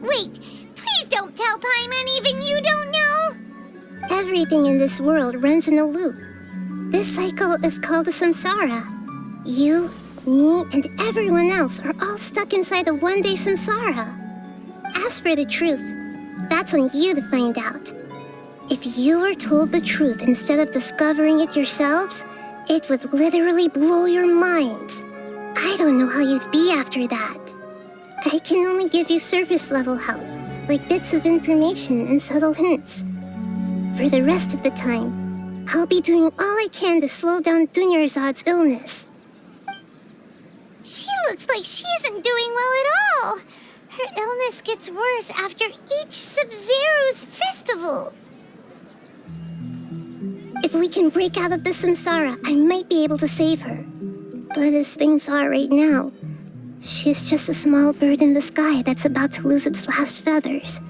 wait, please don't tell Paimon even you don't know. Everything in this world runs in a loop. This cycle is called a samsara. You, me, and everyone else are all stuck inside a one-day samsara. As for the truth, that's on you to find out. If you were told the truth instead of discovering it yourselves, it would literally blow your minds. I don't know how you'd be after that. I can only give you surface-level help, like bits of information and subtle hints. For the rest of the time, I'll be doing all I can to slow down Dunyarzad's illness. She looks like she isn't doing well at all. Her illness gets worse after each Sub-Zero's festival. If we can break out of the samsara, I might be able to save her. But as things are right now, she's just a small bird in the sky that's about to lose its last feathers.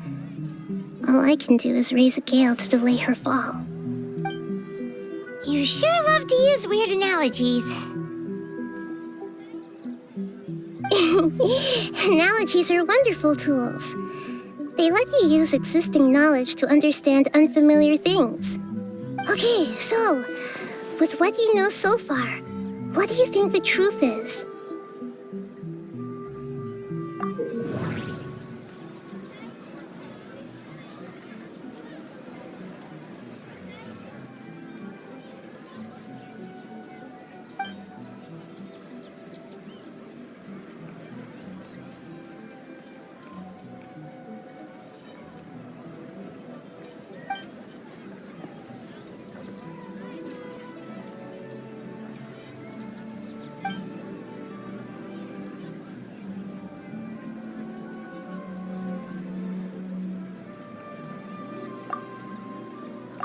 All I can do is raise a gale to delay her fall. You sure love to use weird analogies. Analogies are wonderful tools. They let you use existing knowledge to understand unfamiliar things. Okay, so, with what you know so far, what do you think the truth is?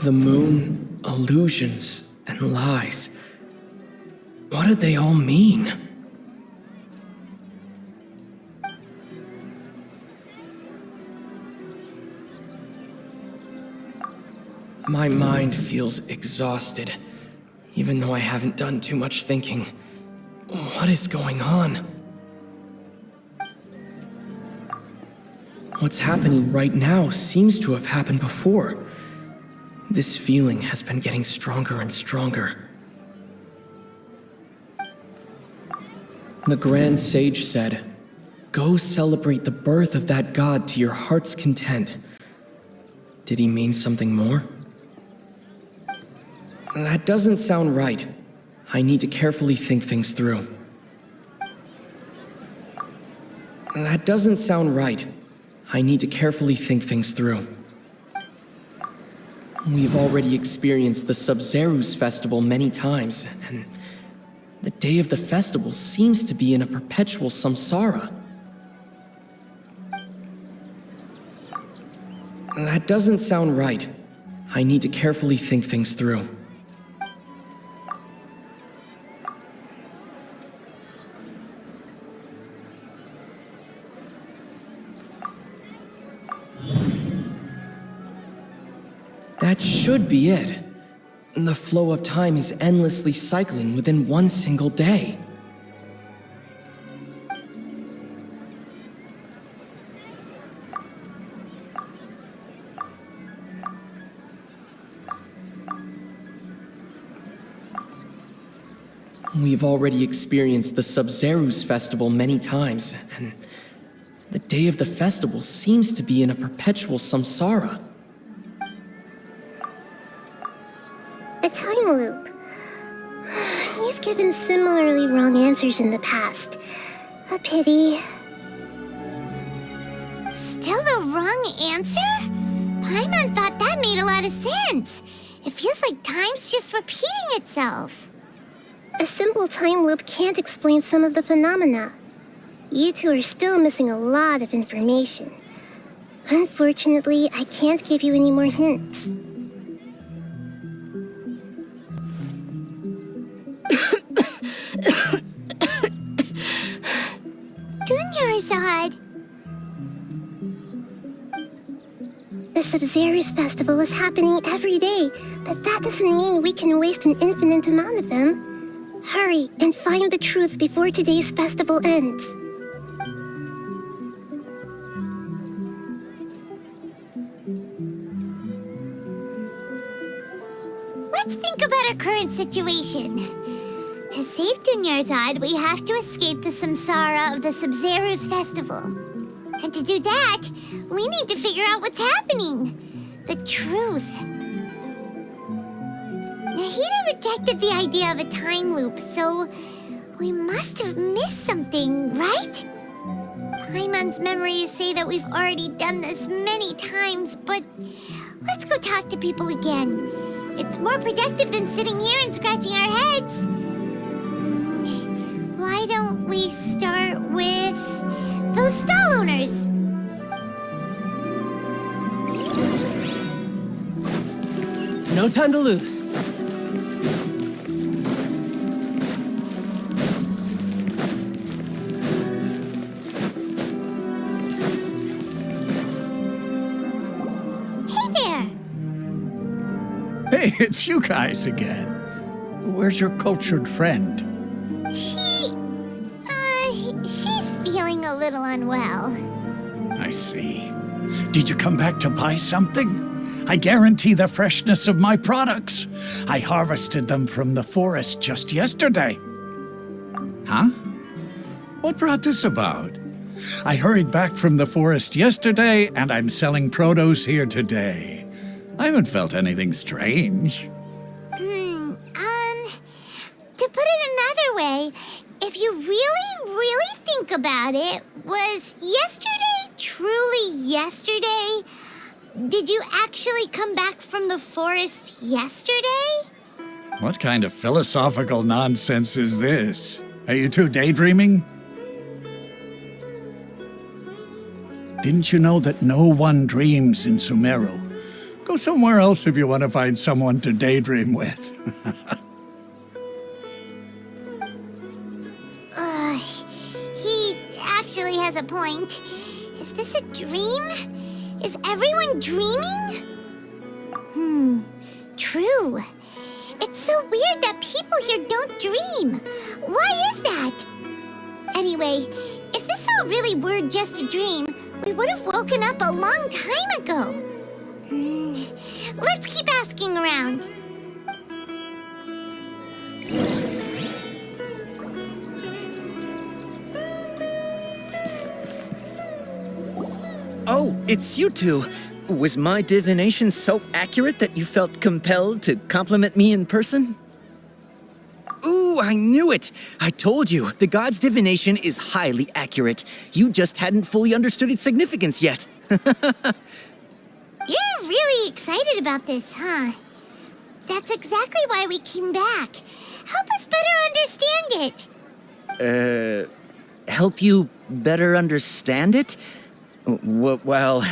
The moon, illusions, and lies. What do they all mean? My mind feels exhausted, even though I haven't done too much thinking. What is going on? What's happening right now seems to have happened before. This feeling has been getting stronger and stronger. The Grand Sage said, "Go celebrate the birth of that god to your heart's content." Did he mean something more? That doesn't sound right. I need to carefully think things through. That doesn't sound right. I need to carefully think things through. We've already experienced the Sub-Zerus festival many times, and the day of the festival seems to be in a perpetual samsara. That doesn't sound right. I need to carefully think things through. That should be it. The flow of time is endlessly cycling within one single day. We've already experienced the Sub-Zerus festival many times, and the day of the festival seems to be in a perpetual samsara. A time loop. You've given similarly wrong answers in the past. A pity. Still the wrong answer? Paimon thought that made a lot of sense. It feels like time's just repeating itself. A simple time loop can't explain some of the phenomena. You two are still missing a lot of information. Unfortunately, I can't give you any more hints. Dunyarzad! The Sub-Zerus festival is happening every day, but that doesn't mean we can waste an infinite amount of them. Hurry and find the truth before today's festival ends. Let's think about our current situation. To save Dunyarzad, we have to escape the samsara of the Sub-Zerus festival. And to do that, we need to figure out what's happening. The truth. Nahida rejected the idea of a time loop, so we must have missed something, right? Paimon's memories say that we've already done this many times, but let's go talk to people again. It's more productive than sitting here and scratching our heads. Why don't we start with those stall owners? No time to lose. Hey there! Hey, it's you guys again. Where's your cultured friend? She's feeling a little unwell. I see. Did you come back to buy something? I guarantee the freshness of my products. I harvested them from the forest just yesterday. Huh? What brought this about? I hurried back from the forest yesterday, and I'm selling produce here today. I haven't felt anything strange. To put it another way, if you really think about it, was yesterday truly yesterday? Did you actually come back from the forest yesterday? What kind of philosophical nonsense is this? Are you two daydreaming? Didn't you know that no one dreams in Sumeru? Go somewhere else if you want to find someone to daydream with. He actually has a point. Is this a dream? Is everyone dreaming? True. It's so weird that people here don't dream. Why is that? Anyway, if this all really were just a dream, we would have woken up a long time ago. Let's keep asking around. Oh, it's you two. Was my divination so accurate that you felt compelled to compliment me in person? Ooh, I knew it! I told you, the god's divination is highly accurate. You just hadn't fully understood its significance yet. You're really excited about this, huh? That's exactly why we came back. Help us better understand it. Help you better understand it? Well,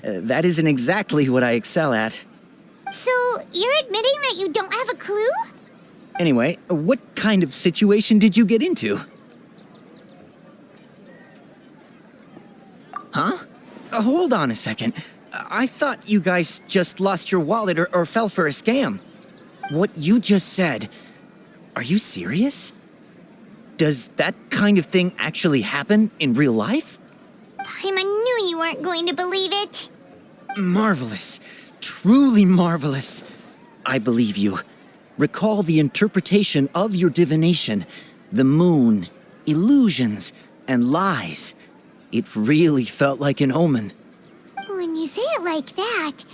that isn't exactly what I excel at. So, you're admitting that you don't have a clue? Anyway, what kind of situation did you get into? Huh? Hold on a second. I thought you guys just lost your wallet or fell for a scam. What you just said, are you serious? Does that kind of thing actually happen in real life? Paimon knew you weren't going to believe it. Marvelous. Truly marvelous. I believe you. Recall the interpretation of your divination, the moon, illusions, and lies. It really felt like an omen. When you say it like that,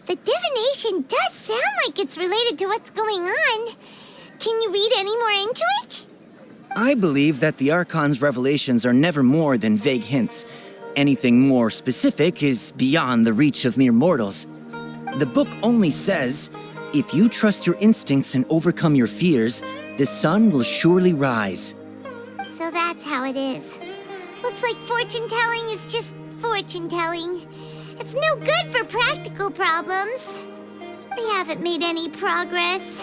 the divination does sound like it's related to what's going on. Can you read any more into it? I believe that the Archon's revelations are never more than vague hints. Anything more specific is beyond the reach of mere mortals. The book only says, if you trust your instincts and overcome your fears, the sun will surely rise. So that's how it is. Looks like fortune-telling is just fortune-telling. It's no good for practical problems. We haven't made any progress.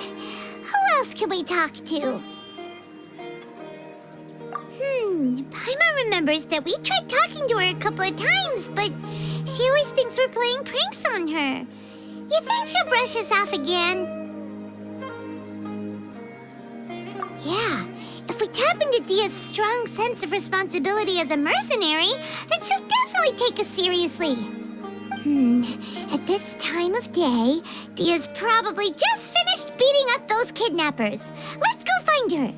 Who else can we talk to? Paimon remembers that we tried talking to her a couple of times, but she always thinks we're playing pranks on her. You think she'll brush us off again? Yeah, if we tap into Dia's strong sense of responsibility as a mercenary, then she'll definitely take us seriously. At this time of day, Dia's probably just finished beating up those kidnappers. Let's go find her.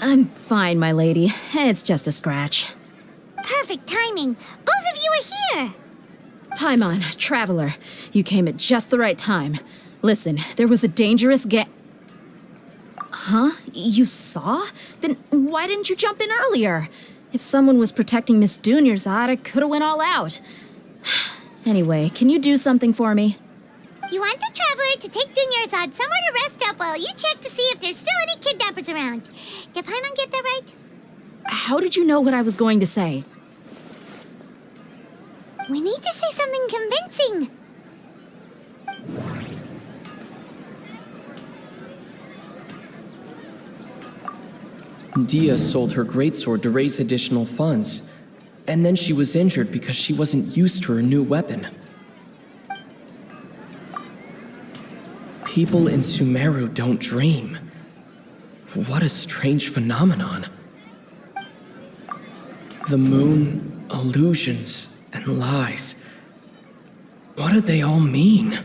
I'm fine, my lady. It's just a scratch. Perfect timing. Both of you are here. Paimon, traveler, you came at just the right time. Listen, there was a dangerous Huh? You saw? Then why didn't you jump in earlier? If someone was protecting Miss Dunyarzad, I could have went all out. Anyway, can you do something for me? You want the traveler to take Dunyarzad somewhere to rest up while you check to see if there's still any kidnappers around. Did Paimon get that right? How did you know what I was going to say? We need to say something convincing. Dia sold her greatsword to raise additional funds, and then she was injured because she wasn't used to her new weapon. People in Sumeru don't dream. What a strange phenomenon. The moon, illusions, and lies. What do they all mean?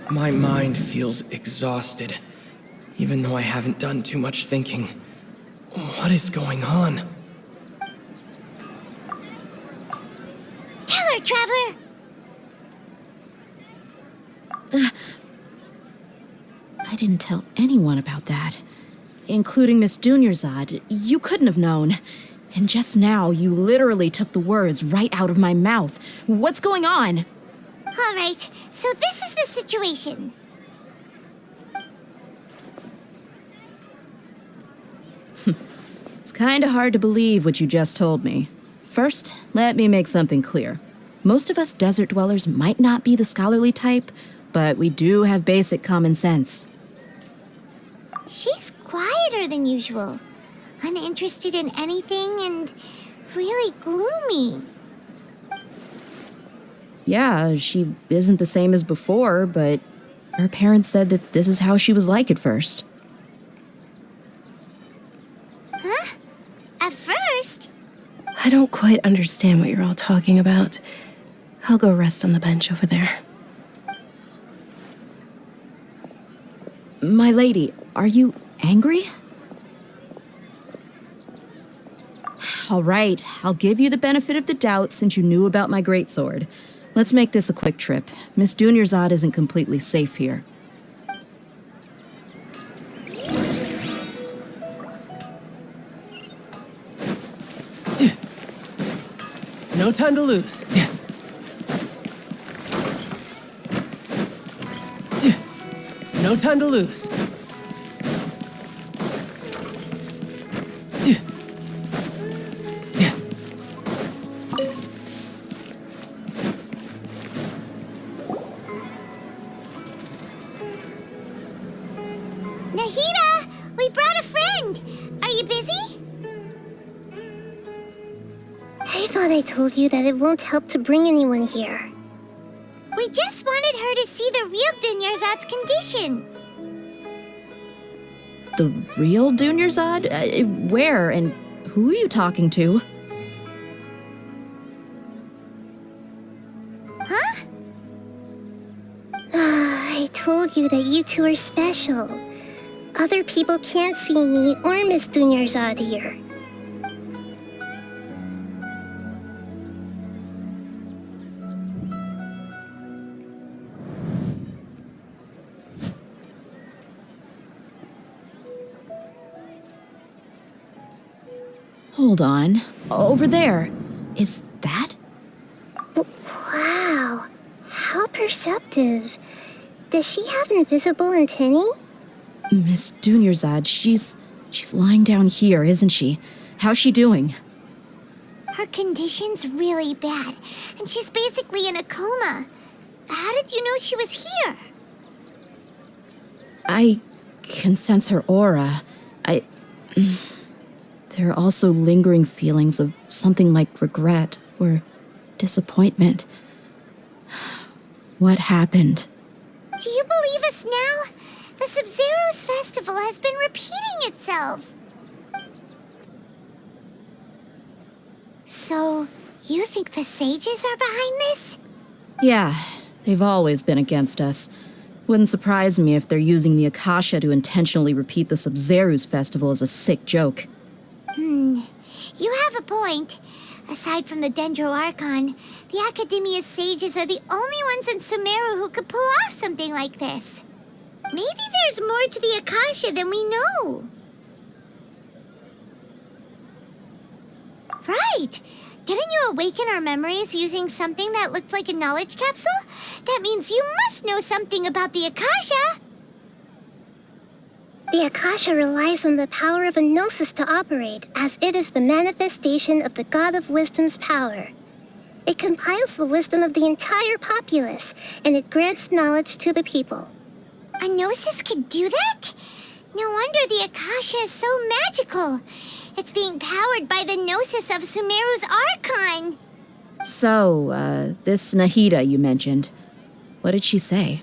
My mind feels exhausted, even though I haven't done too much thinking. What is going on? Tell her, traveler! I didn't tell anyone about that. Including Miss Dunyarzad. You couldn't have known. And just now, you literally took the words right out of my mouth. What's going on? All right, so this is the situation. Kinda hard to believe what you just told me. First, let me make something clear. Most of us desert dwellers might not be the scholarly type, but we do have basic common sense. She's quieter than usual, uninterested in anything, and really gloomy. Yeah, she isn't the same as before, but her parents said that this is how she was like at first. Huh? At first? I don't quite understand what you're all talking about. I'll go rest on the bench over there. My lady, are you angry? All right, I'll give you the benefit of the doubt since you knew about my greatsword. Let's make this a quick trip. Miss Dunyarzad isn't completely safe here. No time to lose. No time to lose. Nahida, we brought a friend. Are you busy? I thought I told you that it won't help to bring anyone here. We just wanted her to see the real Dunyarzad's condition. The real Dunyarzad? Where and who are you talking to? Huh? I told you that you two are special. Other people can't see me or Miss Dunyarzad here. Hold on. Over there. Is that? Wow. How perceptive. Does she have invisible antennae? Miss Dunyarzad, she's lying down here, isn't she? How's she doing? Her condition's really bad, and she's basically in a coma. How did you know she was here? I can sense her aura. There are also lingering feelings of something like regret or disappointment. What happened? Do you believe us now? The Sub-Zero's festival has been repeating itself. So, you think the sages are behind this? Yeah, they've always been against us. Wouldn't surprise me if they're using the Akasha to intentionally repeat the Sub-Zero's festival as a sick joke. You have a point. Aside from the Dendro Archon, the Academia's sages are the only ones in Sumeru who could pull off something like this. Maybe there's more to the Akasha than we know. Right! Didn't you awaken our memories using something that looked like a knowledge capsule? That means you must know something about the Akasha! The Akasha relies on the power of a gnosis to operate, as it is the manifestation of the God of Wisdom's power. It compiles the wisdom of the entire populace, and it grants knowledge to the people. A gnosis could do that? No wonder the Akasha is so magical. It's being powered by the gnosis of Sumeru's Archon. So, this Nahida you mentioned, what did she say?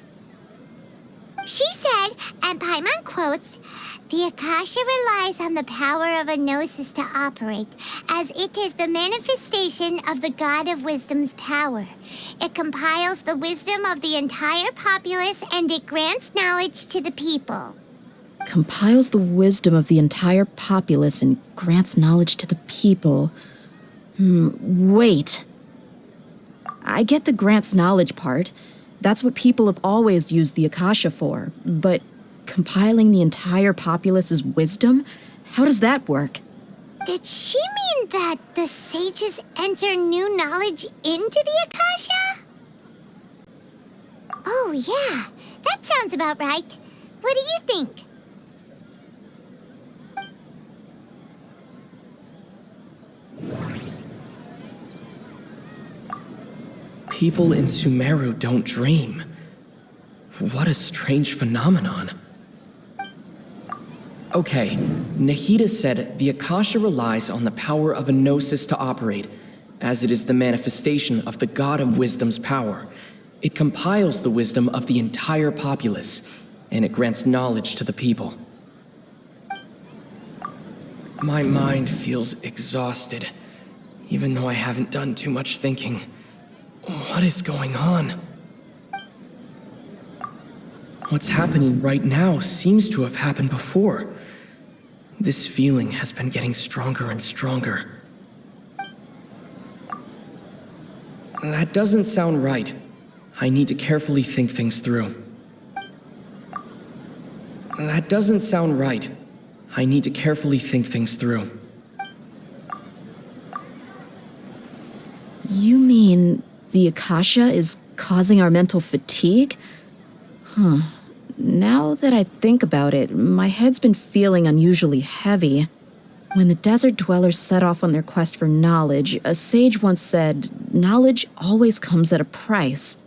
She said, and Paimon quotes, "The Akasha relies on the power of a gnosis to operate, as it is the manifestation of the God of Wisdom's power. It compiles the wisdom of the entire populace, and it grants knowledge to the people." Compiles the wisdom of the entire populace and grants knowledge to the people. Wait. I get the grants knowledge part. That's what people have always used the Akasha for. But compiling the entire populace's wisdom? How does that work? Did she mean that the sages enter new knowledge into the Akasha? Oh, yeah. That sounds about right. What do you think? People in Sumeru don't dream. What a strange phenomenon. Okay, Nahida said the Akasha relies on the power of a gnosis to operate, as it is the manifestation of the God of Wisdom's power. It compiles the wisdom of the entire populace, and it grants knowledge to the people. My mind feels exhausted, even though I haven't done too much thinking. What is going on? What's happening right now seems to have happened before. This feeling has been getting stronger and stronger. That doesn't sound right. I need to carefully think things through. That doesn't sound right. I need to carefully think things through. You mean the Akasha is causing our mental fatigue? Huh. Now that I think about it, my head's been feeling unusually heavy. When the desert dwellers set off on their quest for knowledge, a sage once said, knowledge always comes at a price.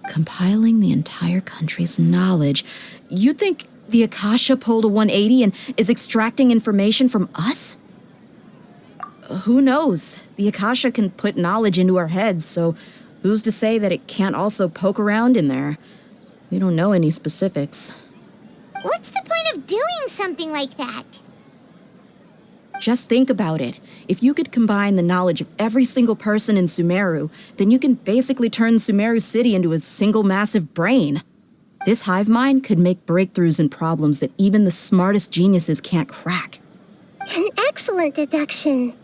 Compiling the entire country's knowledge. You think the Akasha pulled a 180 and is extracting information from us? Who knows? The Akasha can put knowledge into our heads, so who's to say that it can't also poke around in there? We don't know any specifics. What's the point of doing something like that? Just think about it. If you could combine the knowledge of every single person in Sumeru, then you can basically turn Sumeru City into a single massive brain. This hive mind could make breakthroughs in problems that even the smartest geniuses can't crack. An excellent deduction.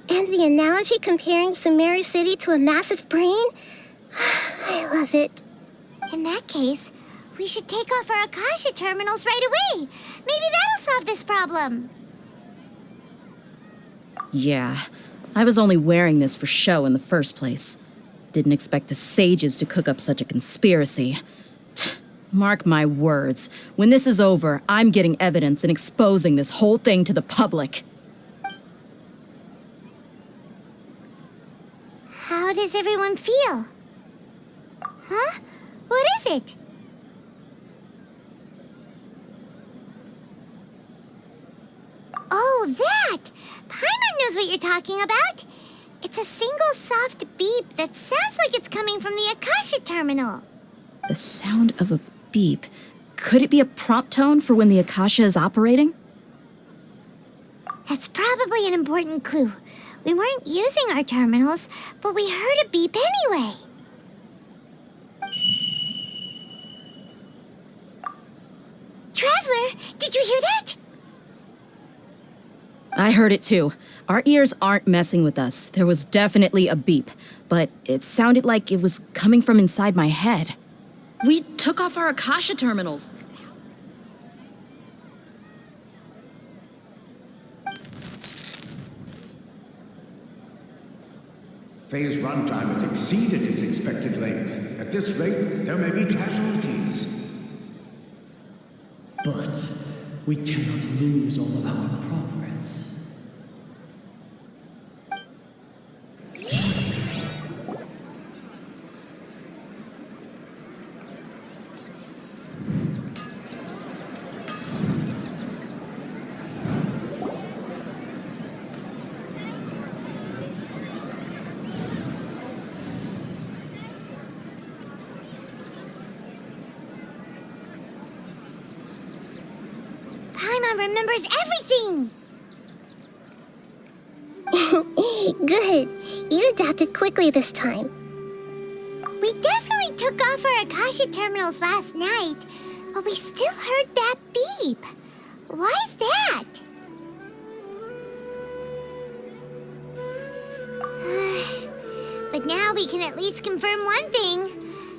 And the analogy comparing Sumeru City to a massive brain? I love it. In that case, we should take off our Akasha terminals right away. Maybe that'll solve this problem. Yeah, I was only wearing this for show in the first place. Didn't expect the sages to cook up such a conspiracy. Mark my words, when this is over, I'm getting evidence and exposing this whole thing to the public. How does everyone feel? Huh? What is it? Oh, that! Paimon knows what you're talking about. It's a single soft beep that sounds like it's coming from the Akasha terminal. The sound of a beep. Could it be a prompt tone for when the Akasha is operating? That's probably an important clue. We weren't using our terminals, but we heard a beep anyway. Traveler, did you hear that? I heard it too. Our ears aren't messing with us. There was definitely a beep, but it sounded like it was coming from inside my head. We took off our Akasha terminals. Phase runtime has exceeded its expected length. At this rate, there may be casualties. But we cannot lose all of our progress. Paimon remembers everything! Good. You adapted quickly this time. We definitely took off our Akasha terminals last night, but we still heard that beep. Why is that? But now we can at least confirm one thing.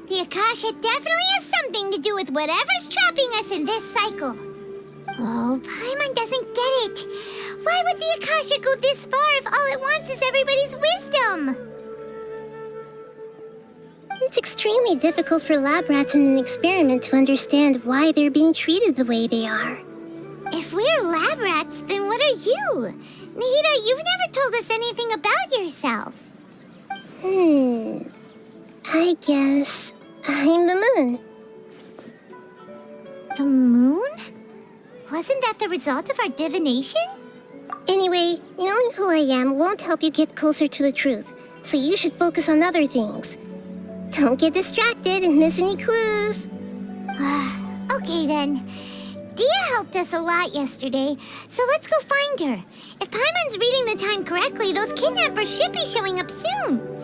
The Akasha definitely has something to do with whatever's trapping us in this cycle. Oh, Paimon doesn't get it. Why would the Akasha go this far if all it wants is everybody's wisdom? It's extremely difficult for lab rats in an experiment to understand why they're being treated the way they are. If we're lab rats, then what are you? Nahida, you've never told us anything about yourself. I guess I'm the moon. The moon? Wasn't that the result of our divination? Anyway, knowing who I am won't help you get closer to the truth, so you should focus on other things. Don't get distracted and miss any clues. Okay then. Dia helped us a lot yesterday, so let's go find her. If Paimon's reading the time correctly, those kidnappers should be showing up soon.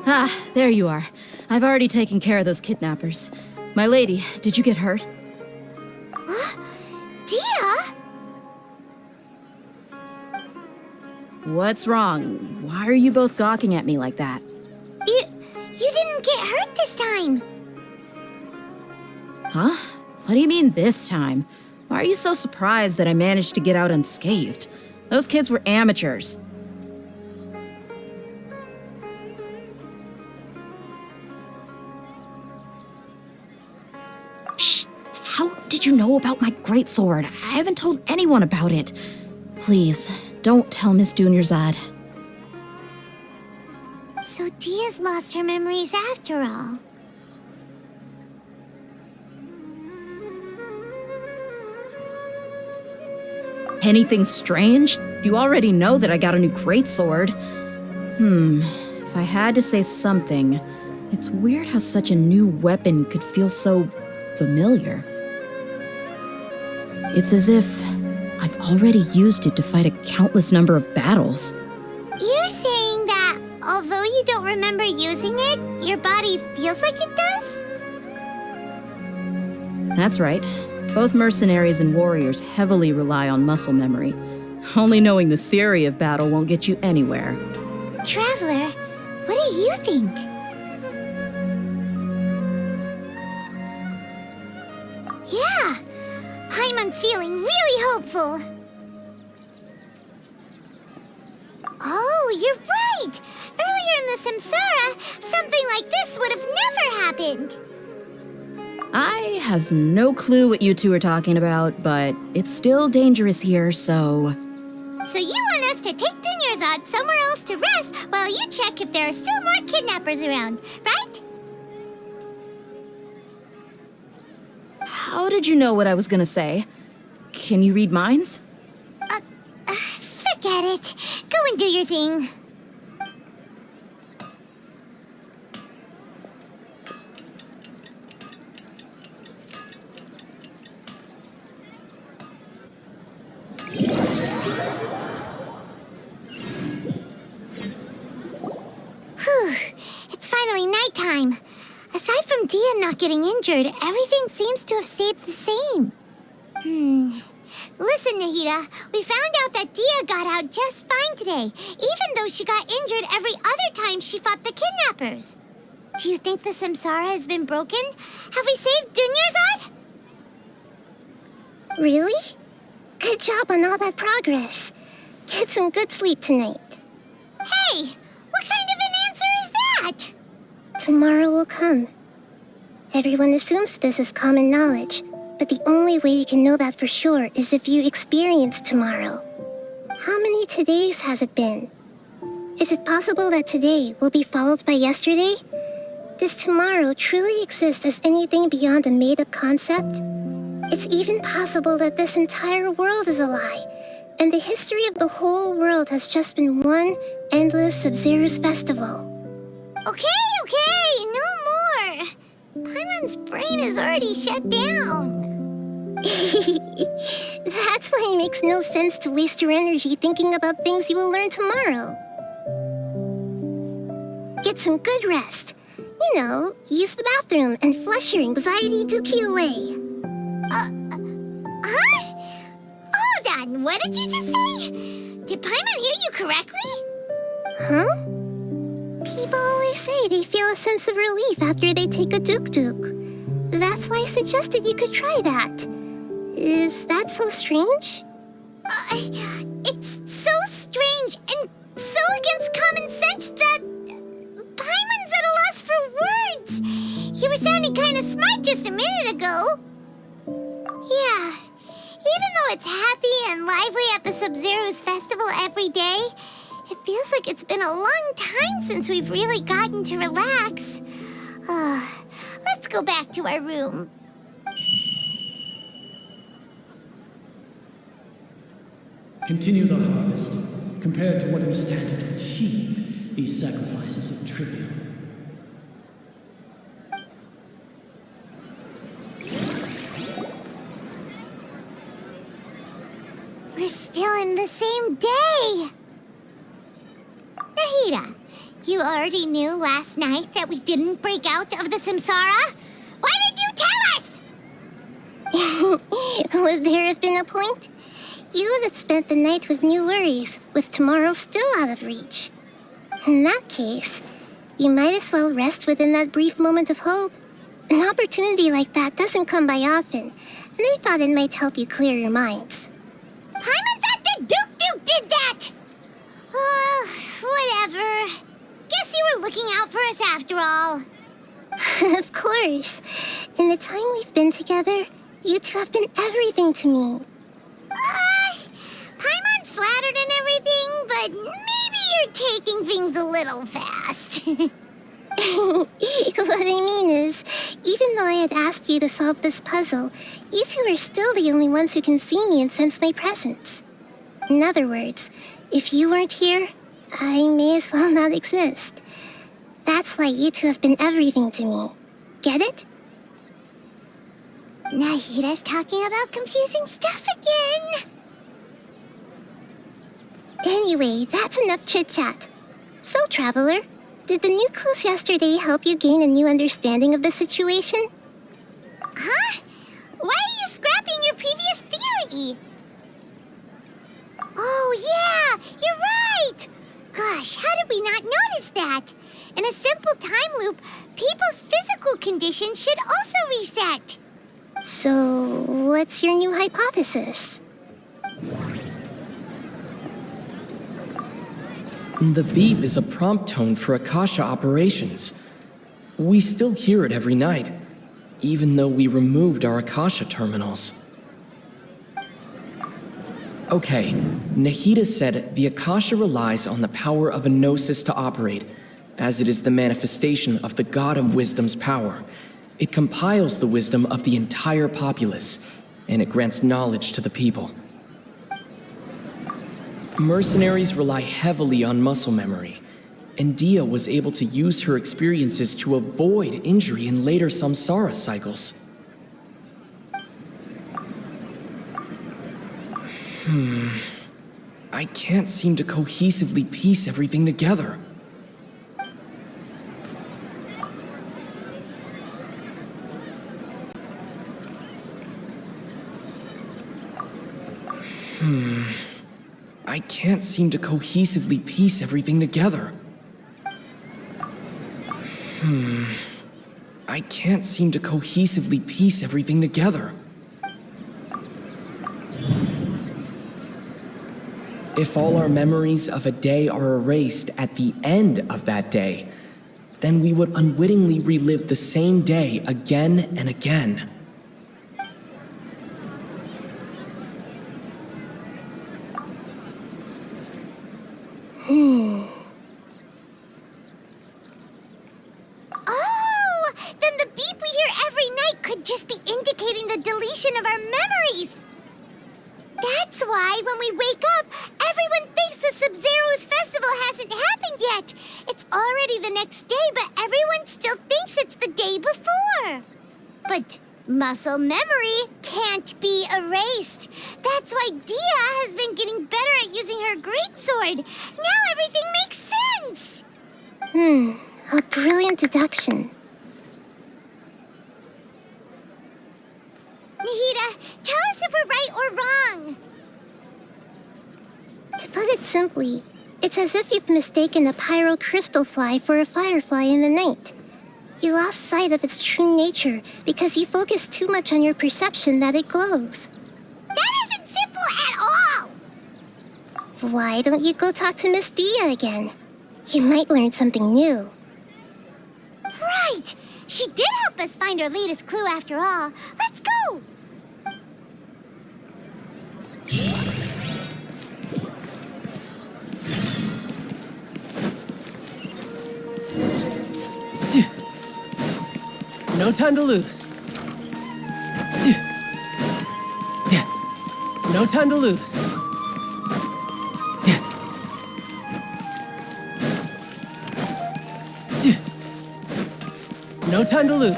Ah, there you are. I've already taken care of those kidnappers. My lady, did you get hurt? Dia? What's wrong? Why are you both gawking at me like that? You didn't get hurt this time. Huh? What do you mean this time? Why are you so surprised that I managed to get out unscathed? Those kids were amateurs. Shh! How did you know about my greatsword? I haven't told anyone about it. Please, don't tell Miss Dunyarzad. So Dia's lost her memories after all. Anything strange? You already know that I got a new greatsword. If I had to say something, it's weird how such a new weapon could feel so familiar. It's as if I've already used it to fight a countless number of battles. You're saying that although you don't remember using it, your body feels like it does? That's right. Both mercenaries and warriors heavily rely on muscle memory. Only knowing the theory of battle won't get you anywhere. Traveler, what do you think? Yeah, Paimon's feeling really hopeful. Oh, you're right! Earlier in the Samsara, something like this would have never happened. I have no clue what you two are talking about, but it's still dangerous here, so... So you want us to take Dunyarzad somewhere else to rest while you check if there are still more kidnappers around, right? How did you know what I was gonna say? Can you read minds? Forget it. Go and do your thing. It's finally nighttime. Aside from Dia not getting injured, everything seems to have stayed the same. Listen, Nahida, we found out that Dia got out just fine today, even though she got injured every other time she fought the kidnappers. Do you think the Samsara has been broken? Have we saved Dunyarzad? Really? Good job on all that progress. Get some good sleep tonight. Hey, what kind of an answer is that? Tomorrow will come. Everyone assumes this is common knowledge, but the only way you can know that for sure is if you experience tomorrow. How many todays has it been? Is it possible that today will be followed by yesterday? Does tomorrow truly exist as anything beyond a made-up concept? It's even possible that this entire world is a lie, and the history of the whole world has just been one endless Sub-Zero's festival. Okay, no more. Paimon's brain is already shut down. That's why it makes no sense to waste your energy thinking about things you will learn tomorrow. Get some good rest. You know, use the bathroom and flush your anxiety dookie away. Huh? Hold on, what did you just say? Did Paimon hear you correctly? Huh? People always say they feel a sense of relief after they take a duk-duk. That's why I suggested you could try that. Is that so strange? It's so strange and so against common sense that Paimon's at a loss for words. You were sounding kind of smart just a minute ago. Yeah, even though it's happy and lively at the Sub-Zero's festival every day, it feels like it's been a long time since we've really gotten to relax. Let's go back to our room. Continue the harvest. Compared to what we stand to achieve, these sacrifices are trivial. We're still in the same day! Nahida, you already knew last night that we didn't break out of the samsara? Why did you tell us? Would there have been a point? You would have spent the night with new worries, with tomorrow still out of reach. In that case, you might as well rest within that brief moment of hope. An opportunity like that doesn't come by often, and I thought it might help you clear your minds. Paimon thought that Duke did that! Whatever. Guess you were looking out for us after all. Of course. In the time we've been together, you two have been everything to me. Paimon's flattered and everything, but maybe you're taking things a little fast. What I mean is, even though I had asked you to solve this puzzle, you two are still the only ones who can see me and sense my presence. In other words, if you weren't here, I may as well not exist. That's why you two have been everything to me. Get it? Nahida's talking about confusing stuff again. Anyway, that's enough chit-chat. So, Traveler, did the new clues yesterday help you gain a new understanding of the situation? Huh? Why are you scrapping your previous theory? Oh, yeah, you're right! Gosh, how did we not notice that? In a simple time loop, people's physical condition should also reset. So, what's your new hypothesis? The beep is a prompt tone for Akasha operations. We still hear it every night, even though we removed our Akasha terminals. Okay, Nahida said the Akasha relies on the power of a gnosis to operate, as it is the manifestation of the God of Wisdom's power. It compiles the wisdom of the entire populace, and it grants knowledge to the people. Mercenaries rely heavily on muscle memory, and Dia was able to use her experiences to avoid injury in later samsara cycles. I can't seem to cohesively piece everything together. I can't seem to cohesively piece everything together. I can't seem to cohesively piece everything together. If all our memories of a day are erased at the end of that day, then we would unwittingly relive the same day again and again. Oh, then the beep we hear every night could just be indicating the deletion of our memories. That's why when we wake up, everyone thinks the Sub-Zero's festival hasn't happened yet. It's already the next day, but everyone still thinks it's the day before. But muscle memory can't be erased. That's why Dia has been getting better at using her greatsword. Now everything makes sense. A brilliant deduction. Nahida, tell us if we're right or wrong. To put it simply, it's as if you've mistaken a pyro crystal fly for a firefly in the night. You lost sight of its true nature because you focused too much on your perception that it glows. That isn't simple at all! Why don't you go talk to Miss Dia again? You might learn something new. Right! She did help us find our latest clue after all. Let's go! No time to lose. No time to lose. No time to lose.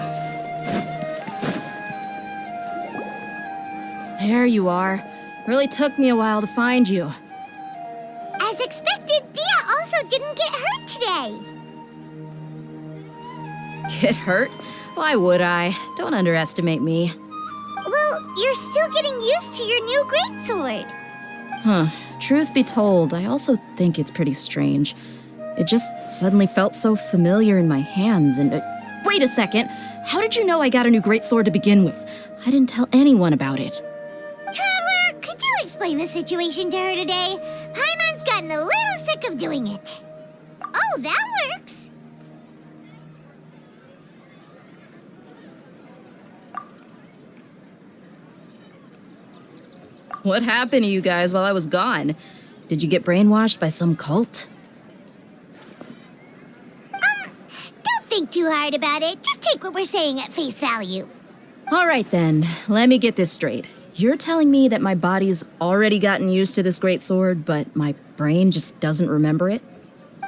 There you are. Really took me a while to find you. As expected, Dia also didn't get hurt today. Get hurt? Why would I? Don't underestimate me. Well, you're still getting used to your new greatsword. Huh. Truth be told, I also think it's pretty strange. It just suddenly felt so familiar in my hands and... wait a second! How did you know I got a new greatsword to begin with? I didn't tell anyone about it. Traveler, could you explain the situation to her today? Paimon's gotten a little sick of doing it. Oh, that works. What happened to you guys while I was gone? Did you get brainwashed by some cult? Don't think too hard about it. Just take what we're saying at face value. All right then, let me get this straight. You're telling me that my body's already gotten used to this greatsword, but my brain just doesn't remember it?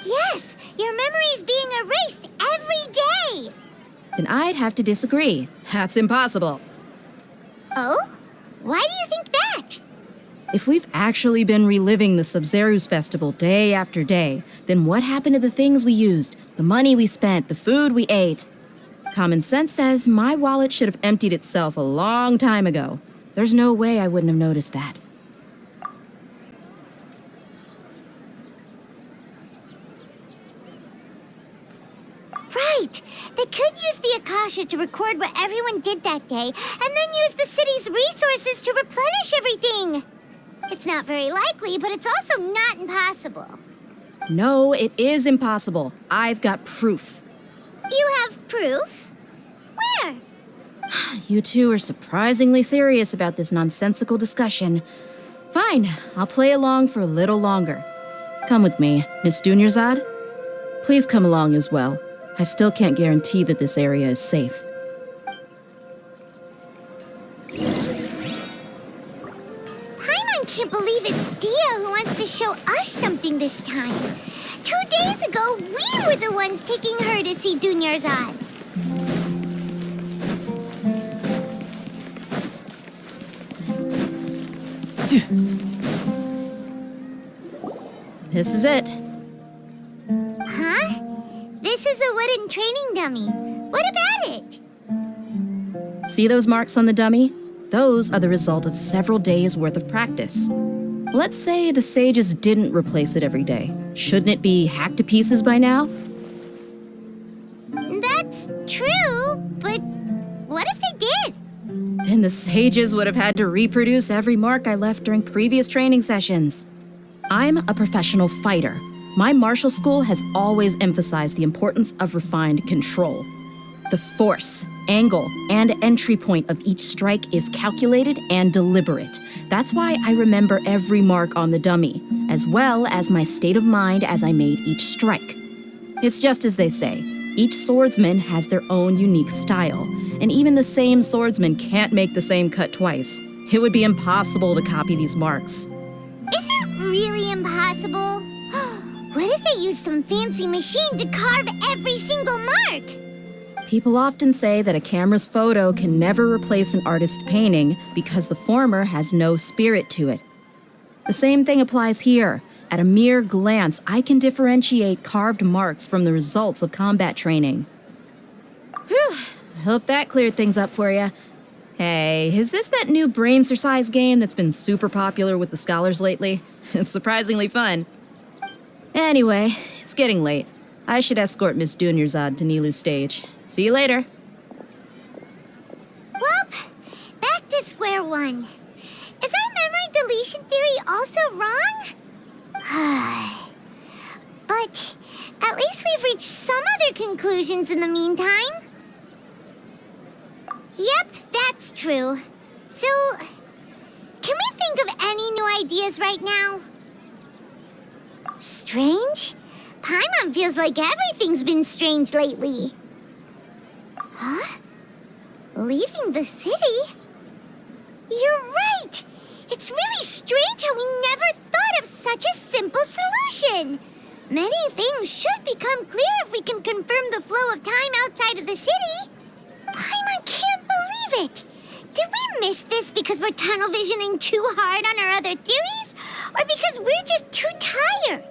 Yes, your memory's being erased every day. Then I'd have to disagree. That's impossible. Oh? Why do you think that? If we've actually been reliving the Sub-Zeru's festival day after day, then what happened to the things we used, the money we spent, the food we ate? Common sense says my wallet should have emptied itself a long time ago. There's no way I wouldn't have noticed that. Right! They could use the Akasha to record what everyone did that day, and then use the city's resources to replenish everything! It's not very likely, but it's also not impossible. No, it is impossible. I've got proof. You have proof? Where? You two are surprisingly serious about this nonsensical discussion. Fine, I'll play along for a little longer. Come with me, Miss Dunyarzad. Please come along as well. I still can't guarantee that this area is safe. Paimon can't believe it's Dia who wants to show us something this time. 2 days ago, we were the ones taking her to see Dunyarzad. This is it. Huh? This is a wooden training dummy. What about it? See those marks on the dummy? Those are the result of several days' worth of practice. Let's say the sages didn't replace it every day. Shouldn't it be hacked to pieces by now? That's true, but what if they did? Then the sages would have had to reproduce every mark I left during previous training sessions. I'm a professional fighter. My martial school has always emphasized the importance of refined control. The force, angle, and entry point of each strike is calculated and deliberate. That's why I remember every mark on the dummy, as well as my state of mind as I made each strike. It's just as they say, each swordsman has their own unique style, and even the same swordsman can't make the same cut twice. It would be impossible to copy these marks. Is it really impossible? What if they used some fancy machine to carve every single mark? People often say that a camera's photo can never replace an artist's painting because the former has no spirit to it. The same thing applies here. At a mere glance, I can differentiate carved marks from the results of combat training. Whew, I hope that cleared things up for you. Hey, is this that new brain exercise game that's been super popular with the scholars lately? It's surprisingly fun. Anyway, it's getting late. I should escort Miss Dunyarzad to Nilu's stage. See you later. Well, back to square one. Is our memory deletion theory also wrong? But at least we've reached some other conclusions in the meantime. true. So, can we think of any new ideas right now? Strange? Paimon feels like everything's been strange lately. Huh? Leaving the city? You're right! It's really strange how we never thought of such a simple solution! Many things should become clear if we can confirm the flow of time outside of the city. Paimon can't believe it! Did we miss this because we're tunnel visioning too hard on our other theories? Or because we're just too tired?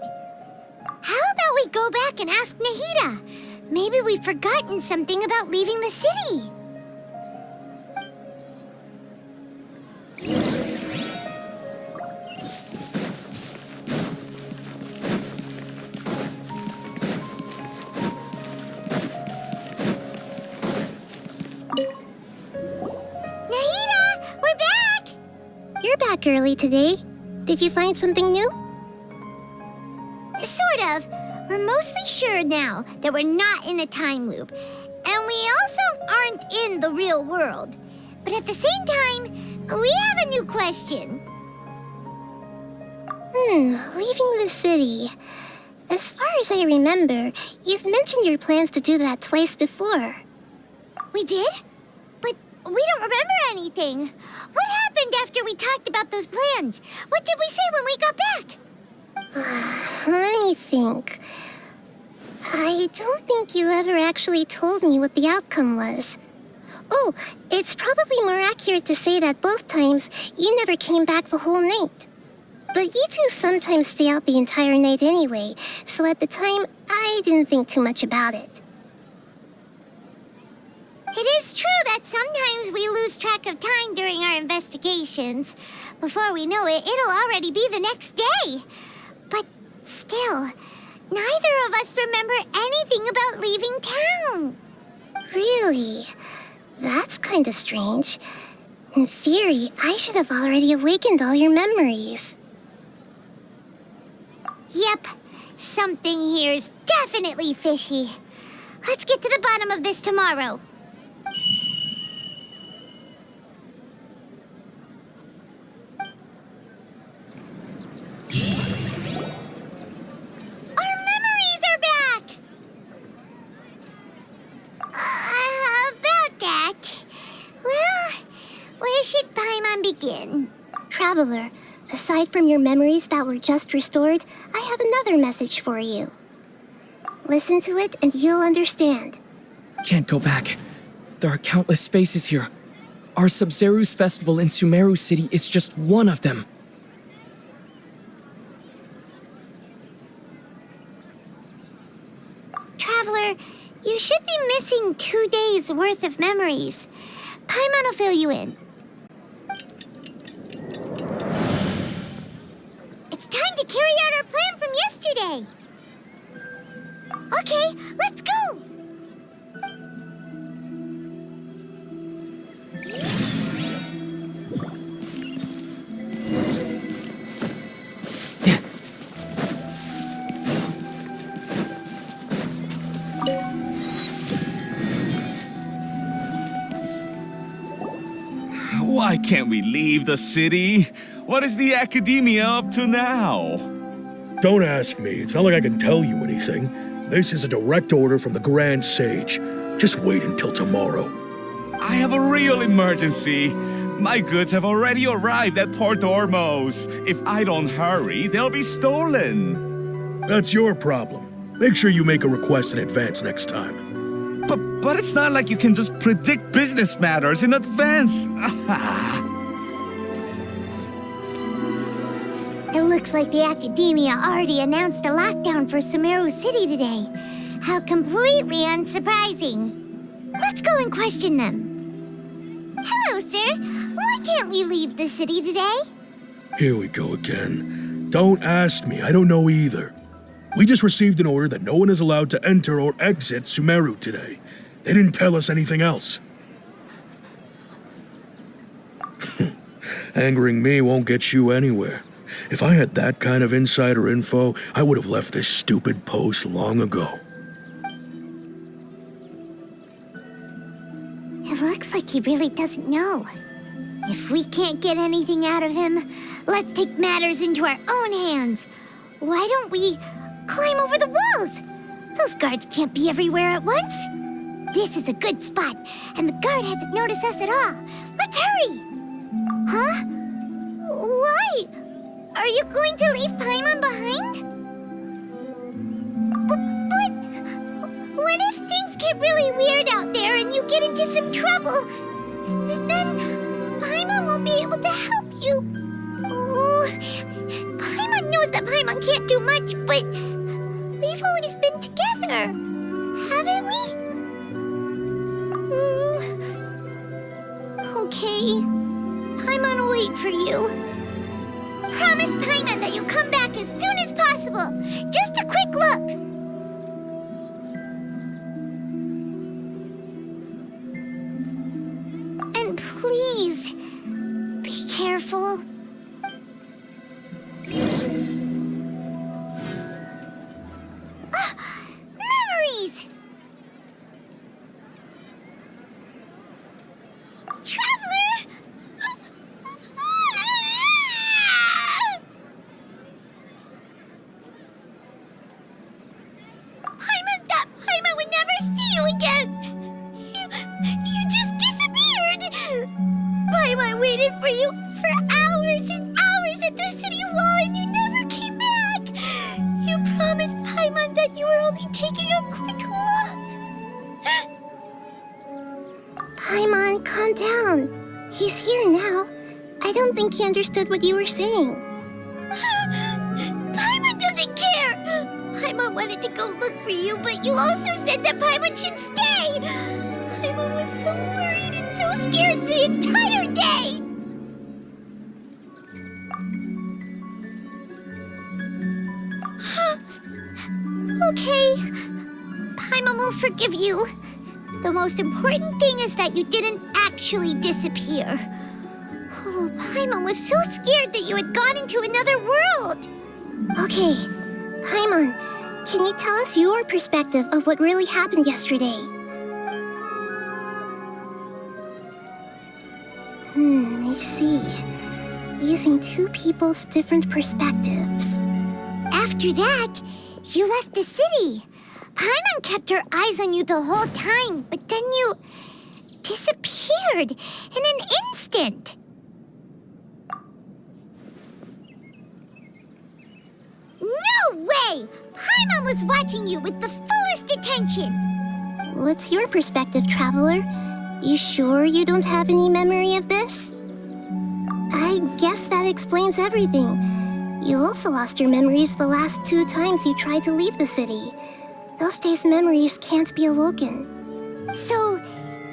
How about we go back and ask Nahida? Maybe we've forgotten something about leaving the city. Nahida, we're back! You're back early today. Did you find something new? Sort of. We're mostly sure now that we're not in a time loop. And we also aren't in the real world. But at the same time, we have a new question. Leaving the city. As far as I remember, you've mentioned your plans to do that twice before. We did? But we don't remember anything. What happened after we talked about those plans? What did we say when we got back? Let me think. I don't think you ever actually told me what the outcome was. Oh, it's probably more accurate to say that both times you never came back the whole night. But you two sometimes stay out the entire night anyway, so at the time, I didn't think too much about it. It is true that sometimes we lose track of time during our investigations. Before we know it, it'll already be the next day. But still, neither of us remember anything about leaving town. Really? That's kinda strange. In theory, I should have already awakened all your memories. Yep, something here's definitely fishy. Let's get to the bottom of this tomorrow. Our memories are back! About that... Well, where should Paimon begin? Traveler, aside from your memories that were just restored, I have another message for you. Listen to it and you'll understand. Can't go back. There are countless spaces here. Our Sub-Zeru's festival in Sumeru City is just one of them. Traveler, you should be missing 2 days' worth of memories. Paimon will fill you in. It's time to carry out our plan from yesterday. Okay, let's go! Why can't we leave the city? What is the academia up to now? Don't ask me. It's not like I can tell you anything. This is a direct order from the Grand Sage. Just wait until tomorrow. I have a real emergency. My goods have already arrived at Port Ormos. If I don't hurry, they'll be stolen. That's your problem. Make sure you make a request in advance next time. But it's not like you can just predict business matters in advance. It looks like the Academia already announced a lockdown for Sumeru City today. How completely unsurprising. Let's go and question them. Hello, sir. Why can't we leave the city today? Here we go again. Don't ask me. I don't know either. We just received an order that no one is allowed to enter or exit Sumeru today. They didn't tell us anything else. Angering me won't get you anywhere. If I had that kind of insider info, I would have left this stupid post long ago. It looks like like he really doesn't know. If we can't get anything out of him, let's take matters into our own hands. Why don't we climb over the walls? Those guards can't be everywhere at once. This is a good spot, and the guard hasn't noticed us at all. Let's hurry! Huh? Why? Are you going to leave Paimon behind? But what if things get really weird out there and you get into some trouble? Then Paimon won't be able to help you. Oh, Paimon knows that Paimon can't do much, but we've always been together, haven't we? Okay. Paimon will wait for you. Promise Paimon that you'll come back as soon as possible. Just a quick look. And please, be careful. Memories! Traveler! Paimon would never see you again! You just disappeared! Paimon waited for you for hours and hours at the city wall and you never came back! You promised Paimon that you were only taking a quick look! Paimon, calm down. He's here now. I don't think he understood what you were saying. Paimon doesn't care! Paimon wanted to go look for you, but you also said that Paimon should stay! Paimon was so worried and so scared the entire day! Okay. Paimon will forgive you. The most important thing is that you didn't actually disappear. Oh, Paimon was so scared that you had gone into another world! Okay, Paimon, can you tell us your perspective of what really happened yesterday? I see. Using two people's different perspectives. After that, you left the city. Paimon kept her eyes on you the whole time, but then you disappeared in an instant. No way! Paimon was watching you with the fullest attention. What's your perspective, Traveler? You sure you don't have any memory of this? I guess that explains everything. You also lost your memories the last 2 times you tried to leave the city. Those days' memories can't be awoken. So,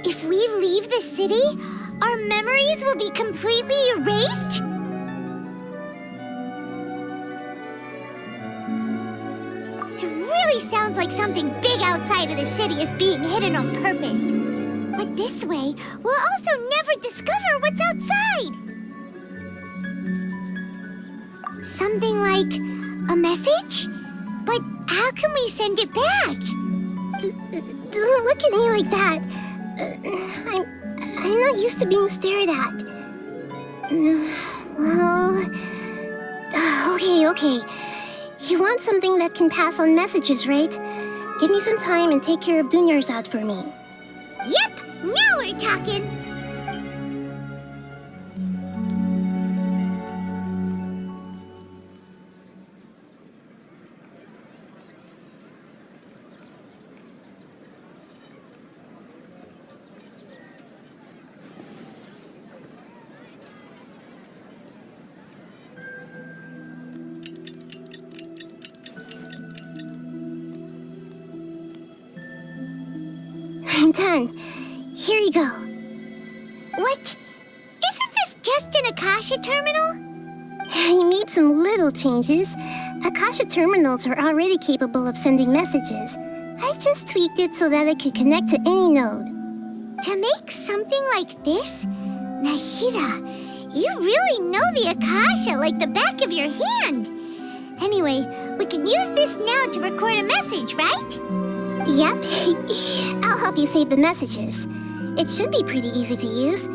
if we leave the city, our memories will be completely erased? It really sounds like something big outside of the city is being hidden on purpose. But this way, we'll also never discover what's outside. Something like a message? But how can we send it back? Don't look at me like that. I'm not used to being stared at. Well... Okay. You want something that can pass on messages, right? Give me some time and take care of Dunyar's out for me. Yep! Now we're talking! I'm done. Here you go. What? Isn't this just an Akasha terminal? I made some little changes. Akasha terminals are already capable of sending messages. I just tweaked it so that it could connect to any node. To make something like this? Nahida, you really know the Akasha like the back of your hand. Anyway, we can use this now to record a message, right? Yep. I'll help you save the messages. It should be pretty easy to use.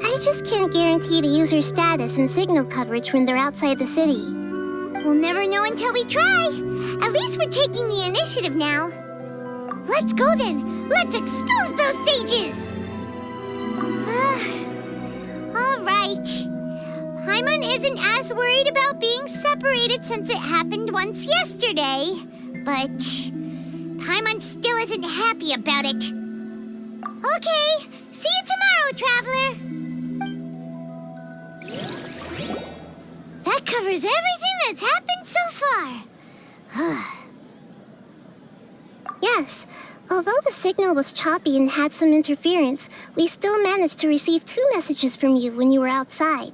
I just can't guarantee the user's status and signal coverage when they're outside the city. We'll never know until we try. At least we're taking the initiative now. Let's go then. Let's expose those sages. All right. Paimon isn't as worried about being separated since it happened once yesterday. But Paimon still isn't happy about it. Okay, see you tomorrow, Traveler. That covers everything that's happened so far. Yes, although the signal was choppy and had some interference, we still managed to receive 2 messages from you when you were outside.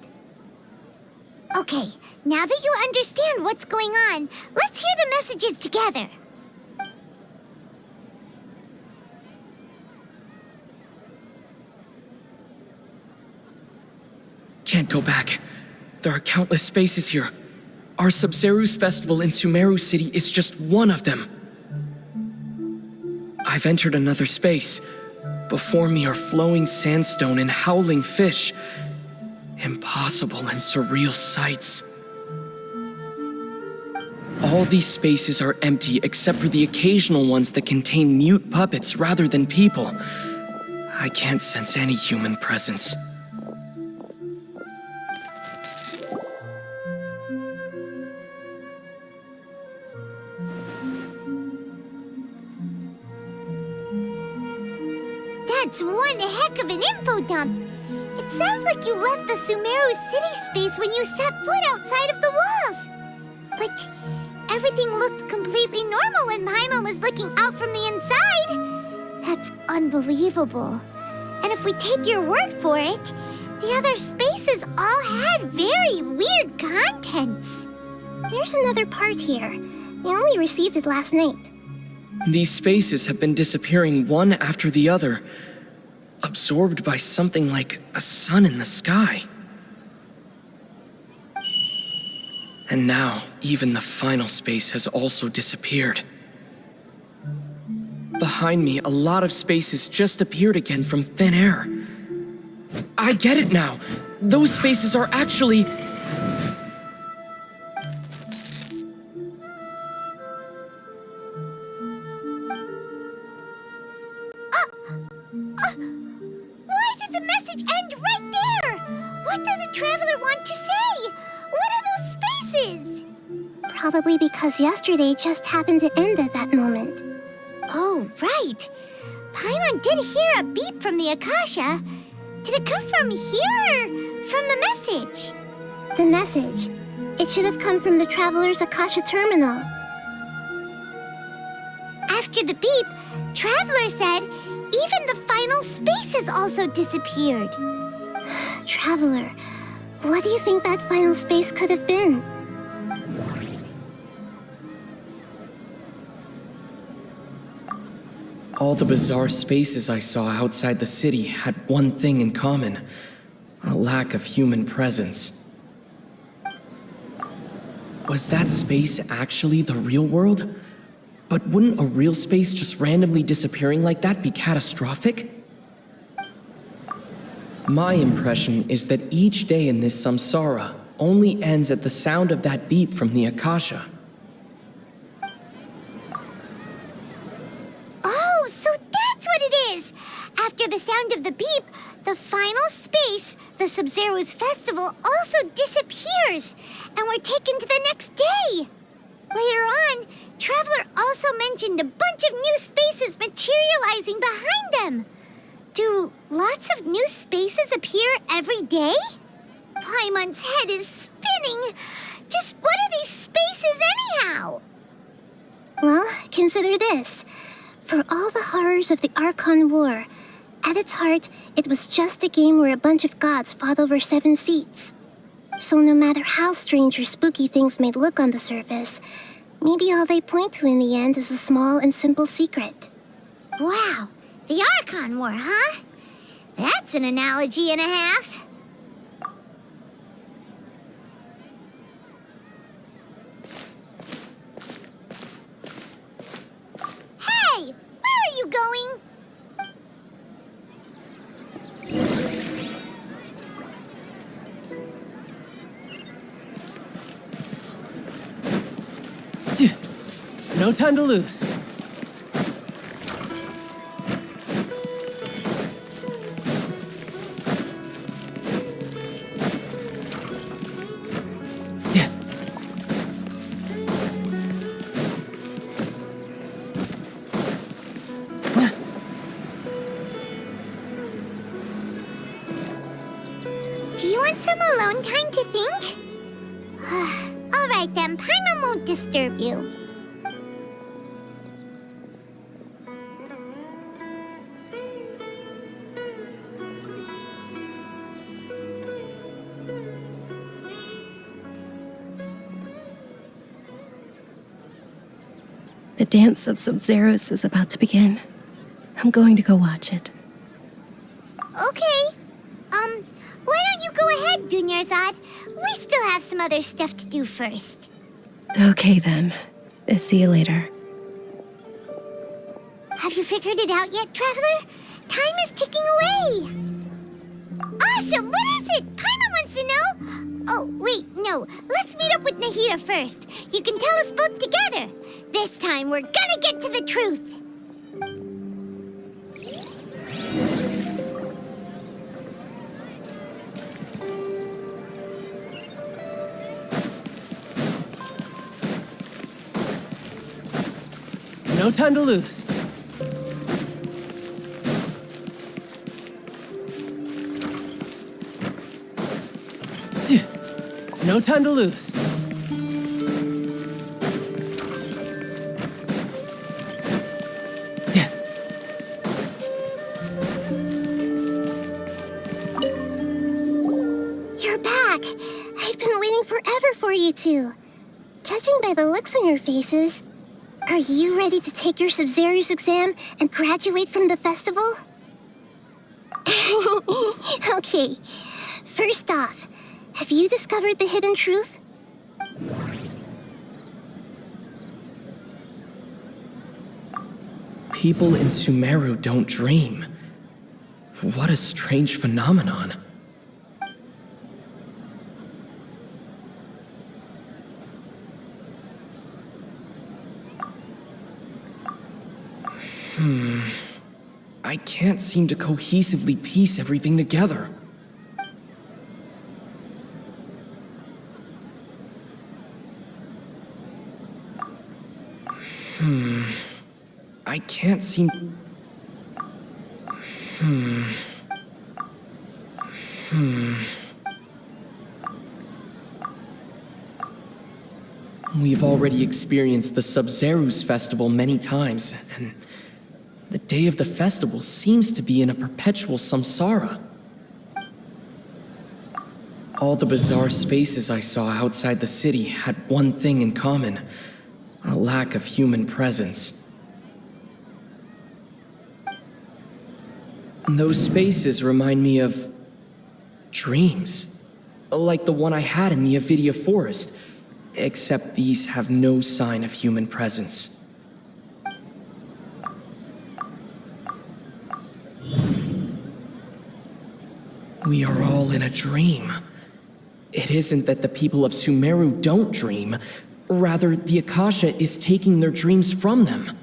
Okay, now that you understand what's going on, let's hear the messages together. Can't go back. There are countless spaces here. Our Sub-Zeru's festival in Sumeru City is just one of them. I've entered another space. Before me are flowing sandstone and howling fish. Impossible and surreal sights. All these spaces are empty except for the occasional ones that contain mute puppets rather than people. I can't sense any human presence. That's one heck of an info dump. It sounds like you left the Sumeru city space when you set foot outside of the walls. But everything looked completely normal when Paimon was looking out from the inside. That's unbelievable. And if we take your word for it, the other spaces all had very weird contents. There's another part here. We only received it last night. These spaces have been disappearing one after the other, absorbed by something like a sun in the sky. And now, even the final space has also disappeared. Behind me, a lot of spaces just appeared again from thin air. I get it now! Those spaces are actually... Why did the message end right there? What did the Traveler want to say? What are those spaces? Probably because yesterday just happened to end at that moment. Oh, right. Paimon did hear a beep from the Akasha. Did it come from here or from the message? The message. It should have come from the Traveler's Akasha terminal. After the beep, Traveler said even the final spaces also disappeared. Traveler, what do you think that final space could have been? All the bizarre spaces I saw outside the city had one thing in common: a lack of human presence. Was that space actually the real world? But wouldn't a real space just randomly disappearing like that be catastrophic? My impression is that each day in this samsara only ends at the sound of that beep from the Akasha. Oh, so that's what it is! After the sound of the beep, the final space, the Sub-Zeru's festival, also disappears, and we're taken to the next day. Later on, Traveler also mentioned a bunch of new spaces materializing behind them. Do lots of new spaces appear every day? Paimon's head is spinning. Just what are these spaces anyhow? Well, consider this. For all the horrors of the Archon War, at its heart, it was just a game where a bunch of gods fought over 7 seats. So no matter how strange or spooky things may look on the surface, maybe all they point to in the end is a small and simple secret. Wow, the Archon War, huh? That's an analogy and a half. Hey, where are you going? No time to lose. Do you want some alone time to think? All right then, Paimon won't disturb you. The dance of Sub-Zeros is about to begin. I'm going to go watch it. Okay. Why don't you go ahead, Dunyarzad? We still have some other stuff to do first. Okay then. See you later. Have you figured it out yet, Traveler? Time is ticking away. Awesome! What is it? Paimon wants to know. Oh, wait, no. Let's meet up with Nahida first. You can tell us both together. This time, we're gonna get to the truth. No time to lose. No time to lose. You're back. I've been waiting forever for you two. Judging by the looks on your faces, are you ready to take your Sub-Zero's exam and graduate from the festival? Okay. First off, have you discovered the hidden truth? People in Sumeru don't dream. What a strange phenomenon. I can't seem to cohesively piece everything together. I can't seem... We've already experienced the Sub-Zero's festival many times, and the day of the festival seems to be in a perpetual samsara. All the bizarre spaces I saw outside the city had one thing in common: a lack of human presence. And those spaces remind me of dreams, like the one I had in the Avidia Forest, except these have no sign of human presence. We are all in a dream. It isn't that the people of Sumeru don't dream, rather the Akasha is taking their dreams from them.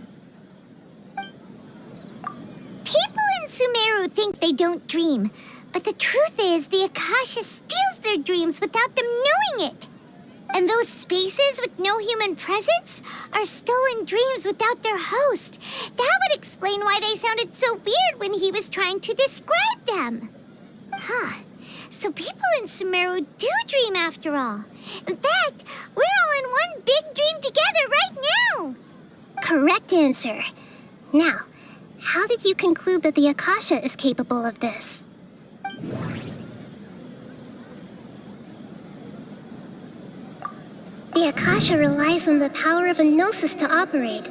People in Sumeru think they don't dream, but the truth is the Akasha steals their dreams without them knowing it. And those spaces with no human presence are stolen dreams without their host. That would explain why they sounded so weird when he was trying to describe them. Huh. So people in Sumeru do dream after all. In fact, we're all in one big dream together right now. Correct answer. Now, how did you conclude that the Akasha is capable of this? The Akasha relies on the power of a gnosis to operate.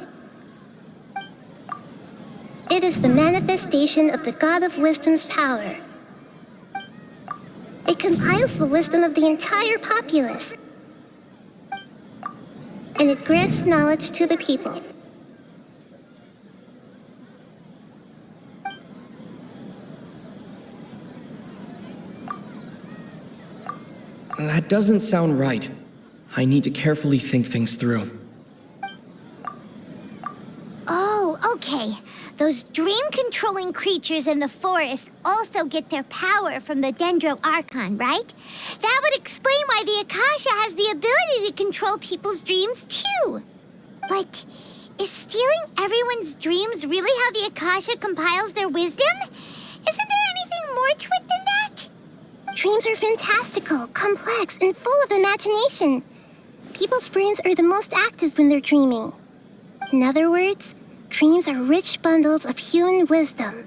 It is the manifestation of the God of Wisdom's power. It compiles the wisdom of the entire populace, and it grants knowledge to the people. That doesn't sound right. I need to carefully think things through. Those dream-controlling creatures in the forest also get their power from the Dendro Archon, right? That would explain why the Akasha has the ability to control people's dreams, too. But is stealing everyone's dreams really how the Akasha compiles their wisdom? Isn't there anything more to it than that? Dreams are fantastical, complex, and full of imagination. People's brains are the most active when they're dreaming. In other words, dreams are rich bundles of human wisdom.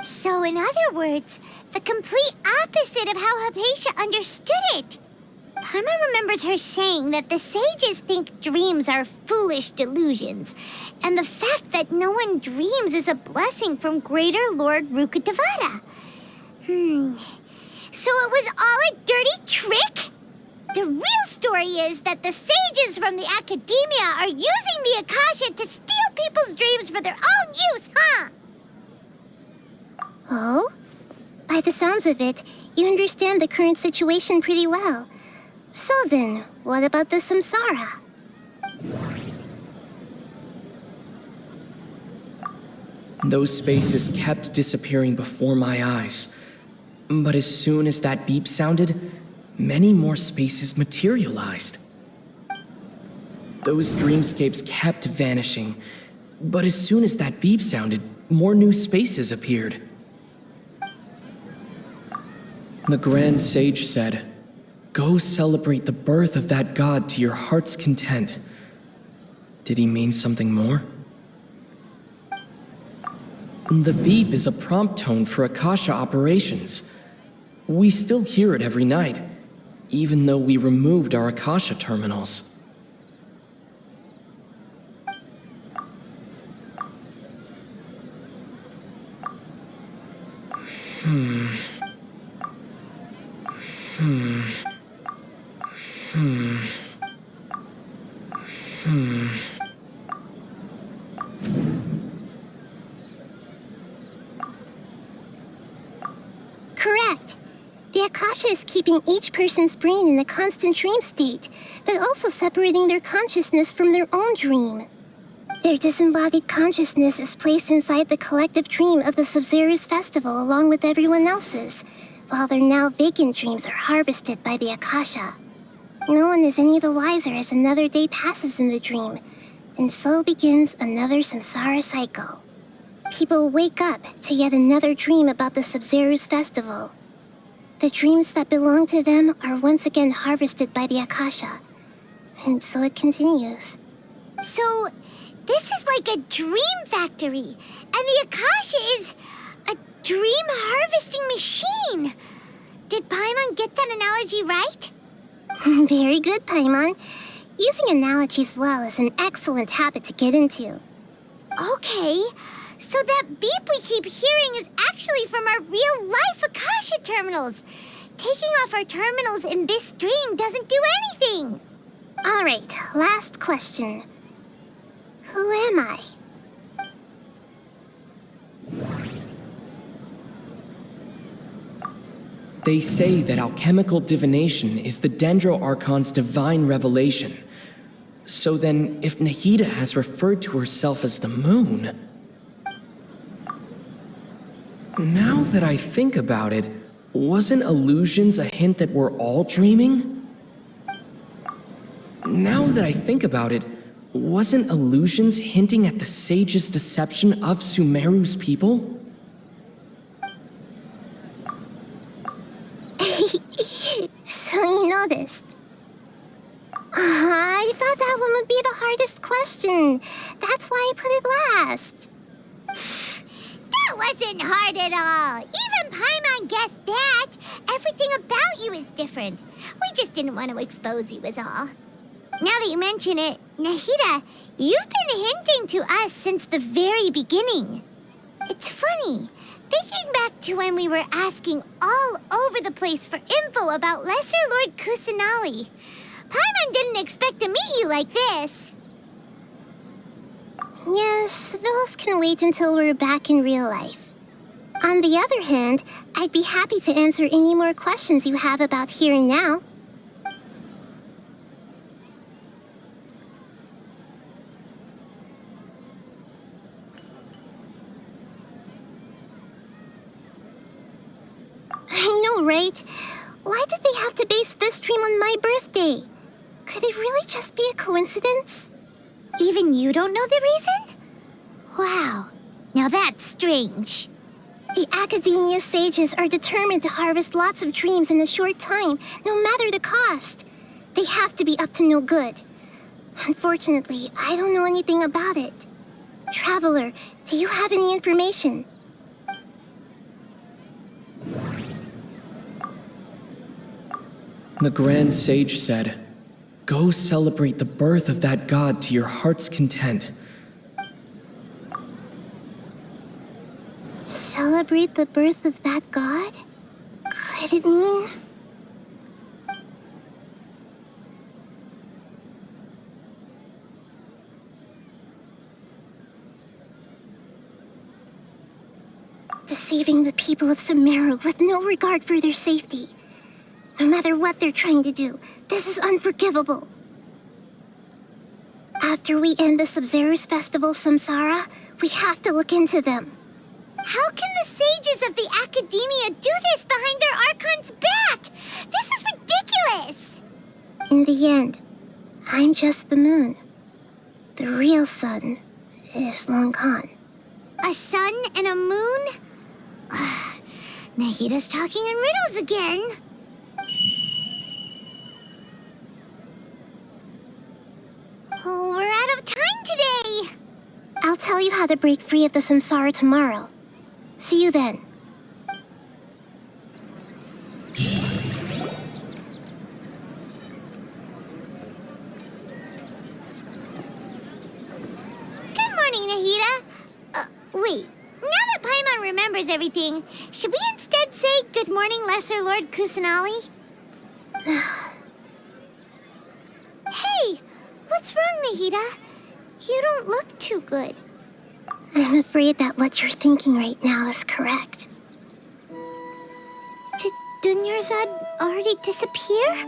So, in other words, the complete opposite of how Hypatia understood it. Paimon remembers her saying that the sages think dreams are foolish delusions, and the fact that no one dreams is a blessing from Greater Lord Rukkhadevata. So it was all a dirty trick? The real story is that the sages from the academia are using the Akasha to steal people's dreams for their own use, huh? Oh? By the sounds of it, you understand the current situation pretty well. So then, what about the samsara? Those spaces kept disappearing before my eyes. But as soon as that beep sounded, many more spaces materialized. Those dreamscapes kept vanishing, but as soon as that beep sounded, more new spaces appeared. The Grand Sage said, "Go celebrate the birth of that god to your heart's content." Did he mean something more? The beep is a prompt tone for Akasha operations. We still hear it every night, even though we removed our Akasha terminals. Correct. The Akasha is keeping each person's brain in a constant dream state, but also separating their consciousness from their own dream. Their disembodied consciousness is placed inside the collective dream of the Sub-Zero's festival along with everyone else's, while their now vacant dreams are harvested by the Akasha. No one is any the wiser as another day passes in the dream, and so begins another samsara cycle. People wake up to yet another dream about the Sub-Zero's festival. The dreams that belong to them are once again harvested by the Akasha, and so it continues. So, this is like a dream factory, and the Akasha is a dream harvesting machine. Did Paimon get that analogy right? Very good, Paimon. Using analogies well is an excellent habit to get into. Okay, so that beep we keep hearing is actually from our real-life Akasha terminals. Taking off our terminals in this dream doesn't do anything. All right, last question. Who am I? They say that alchemical divination is the Dendro Archon's divine revelation. So then, if Nahida has referred to herself as the moon... Now that I think about it, wasn't illusions a hint that we're all dreaming? Now that I think about it, wasn't illusions hinting at the sage's deception of Sumeru's people? So you noticed. I thought that one would be the hardest question. That's why I put it last. That wasn't hard at all. Even Paimon guessed that. Everything about you is different. We just didn't want to expose you is all. Now that you mention it, Nahida, you've been hinting to us since the very beginning. It's funny, thinking back to when we were asking all over the place for info about Lesser Lord Kusanali. Paimon didn't expect to meet you like this. Yes, those can wait until we're back in real life. On the other hand, I'd be happy to answer any more questions you have about here and now. know, right? Why did they have to base this dream on my birthday? Could it really just be a coincidence? Even you don't know the reason? Wow, now that's strange. The Academia sages are determined to harvest lots of dreams in a short time, no matter the cost. They have to be up to no good. Unfortunately, I don't know anything about it. Traveler, do you have any information? The Grand Sage said, "Go celebrate the birth of that god to your heart's content." Celebrate the birth of that god? Could it mean... deceiving the people of Sumeru with no regard for their safety. No matter what they're trying to do, this is unforgivable. After we end the Sub-Zero's festival, Samsara, we have to look into them. How can the sages of the Academia do this behind their Archon's back? This is ridiculous! In the end, I'm just the moon. The real sun is long gone. A sun and a moon? Nahida's talking in riddles again. Oh, we're out of time today. I'll tell you how to break free of the Samsara tomorrow. See you then. Good morning, Nahida. Wait. Now that Paimon remembers everything, should we instead say good morning, Lesser Lord Kusanali? Hey, what's wrong, Nahida? You don't look too good. I'm afraid that what you're thinking right now is correct. Did Dunyarzad already disappear?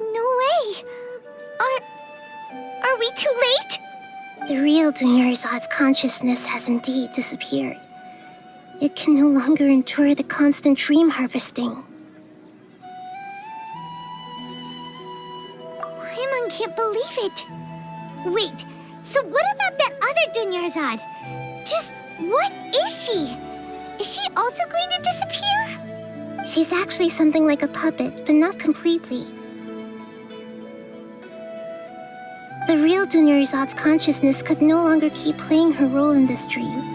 No way. Are we too late? The real Dunyarzad's consciousness has indeed disappeared. It can no longer endure the constant dream harvesting. Paimon can't believe it. Wait, so what about that other Dunyarzad? Just what is she? Is she also going to disappear? She's actually something like a puppet, but not completely. The real Dunyarzad's consciousness could no longer keep playing her role in this dream.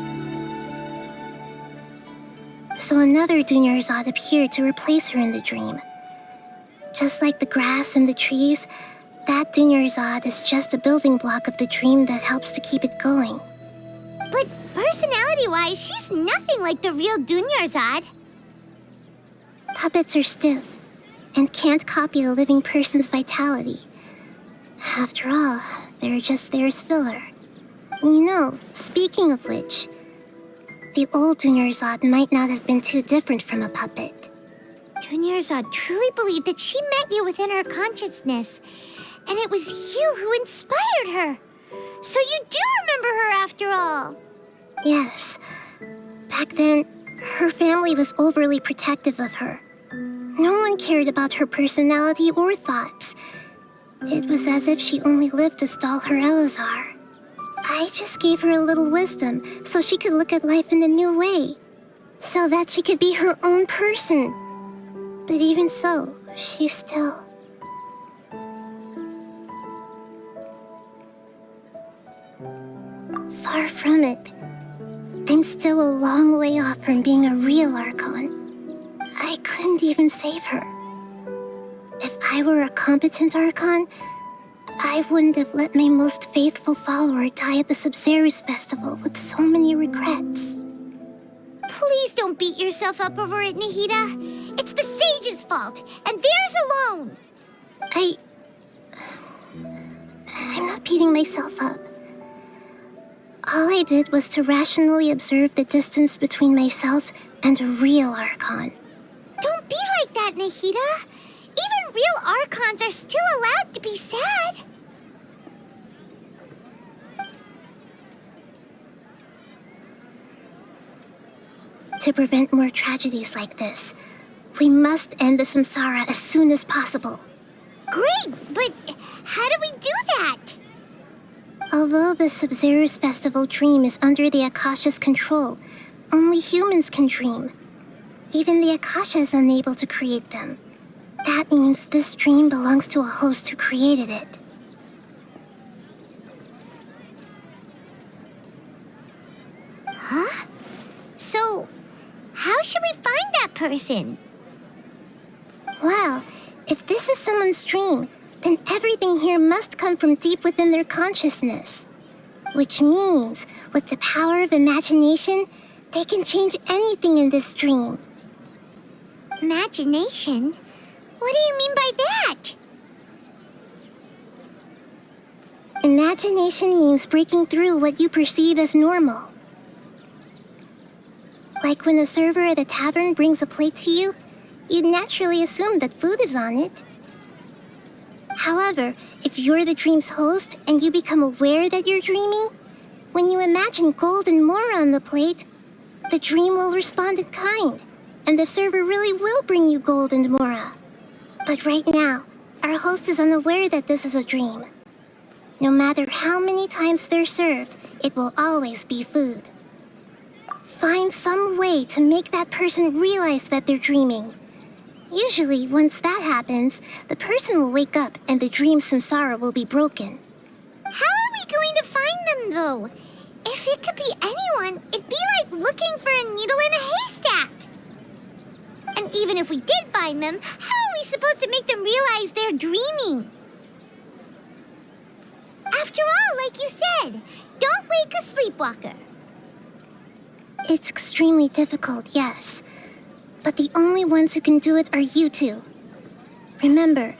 So another Dunyarzad appeared to replace her in the dream. Just like the grass and the trees, that Dunyarzad is just a building block of the dream that helps to keep it going. But personality-wise, she's nothing like the real Dunyarzad. Puppets are stiff and can't copy a living person's vitality. After all, they're just there as filler. You know, speaking of which, the old Dunyarzad might not have been too different from a puppet. Dunyarzad truly believed that she met you within her consciousness, and it was you who inspired her. So you do remember her after all. Yes. Back then, her family was overly protective of her. No one cared about her personality or thoughts. It was as if she only lived to stall her Elazar. I just gave her a little wisdom so she could look at life in a new way. So that she could be her own person. But even so, she's still... far from it. I'm still a long way off from being a real Archon. I couldn't even save her. If I were a competent Archon, I wouldn't have let my most faithful follower die at the Sub-Zero's festival with so many regrets. Please don't beat yourself up over it, Nahida. It's the sage's fault, and theirs alone. I'm not beating myself up. All I did was to rationally observe the distance between myself and a real Archon. Don't be like that, Nahida. Even real Archons are still allowed to be sad. To prevent more tragedies like this, We must end the samsara as soon as possible. Great, but how do we do that? Although the Sub-Zero's festival dream is under the Akasha's control, only humans can dream. Even the Akasha is unable to create them. That means this dream belongs to a host who created it. Huh? So, how should we find that person? Well, if this is someone's dream, then everything here must come from deep within their consciousness. Which means, with the power of imagination, they can change anything in this dream. Imagination? What do you mean by that? Imagination means breaking through what you perceive as normal. Like when the server at a tavern brings a plate to you, you'd naturally assume that food is on it. However, if you're the dream's host and you become aware that you're dreaming, when you imagine gold and more on the plate, the dream will respond in kind, and the server really will bring you gold and mora. But right now, our host is unaware that this is a dream. No matter how many times they're served, it will always be food. Find some way to make that person realize that they're dreaming. Usually, once that happens, the person will wake up and the dream samsara will be broken. How are we going to find them, though? If it could be anyone, it'd be like looking for a needle in a haystack. And even if we did find them, how are we supposed to make them realize they're dreaming? After all, like you said, don't wake a sleepwalker. It's extremely difficult, yes. But the only ones who can do it are you two. Remember,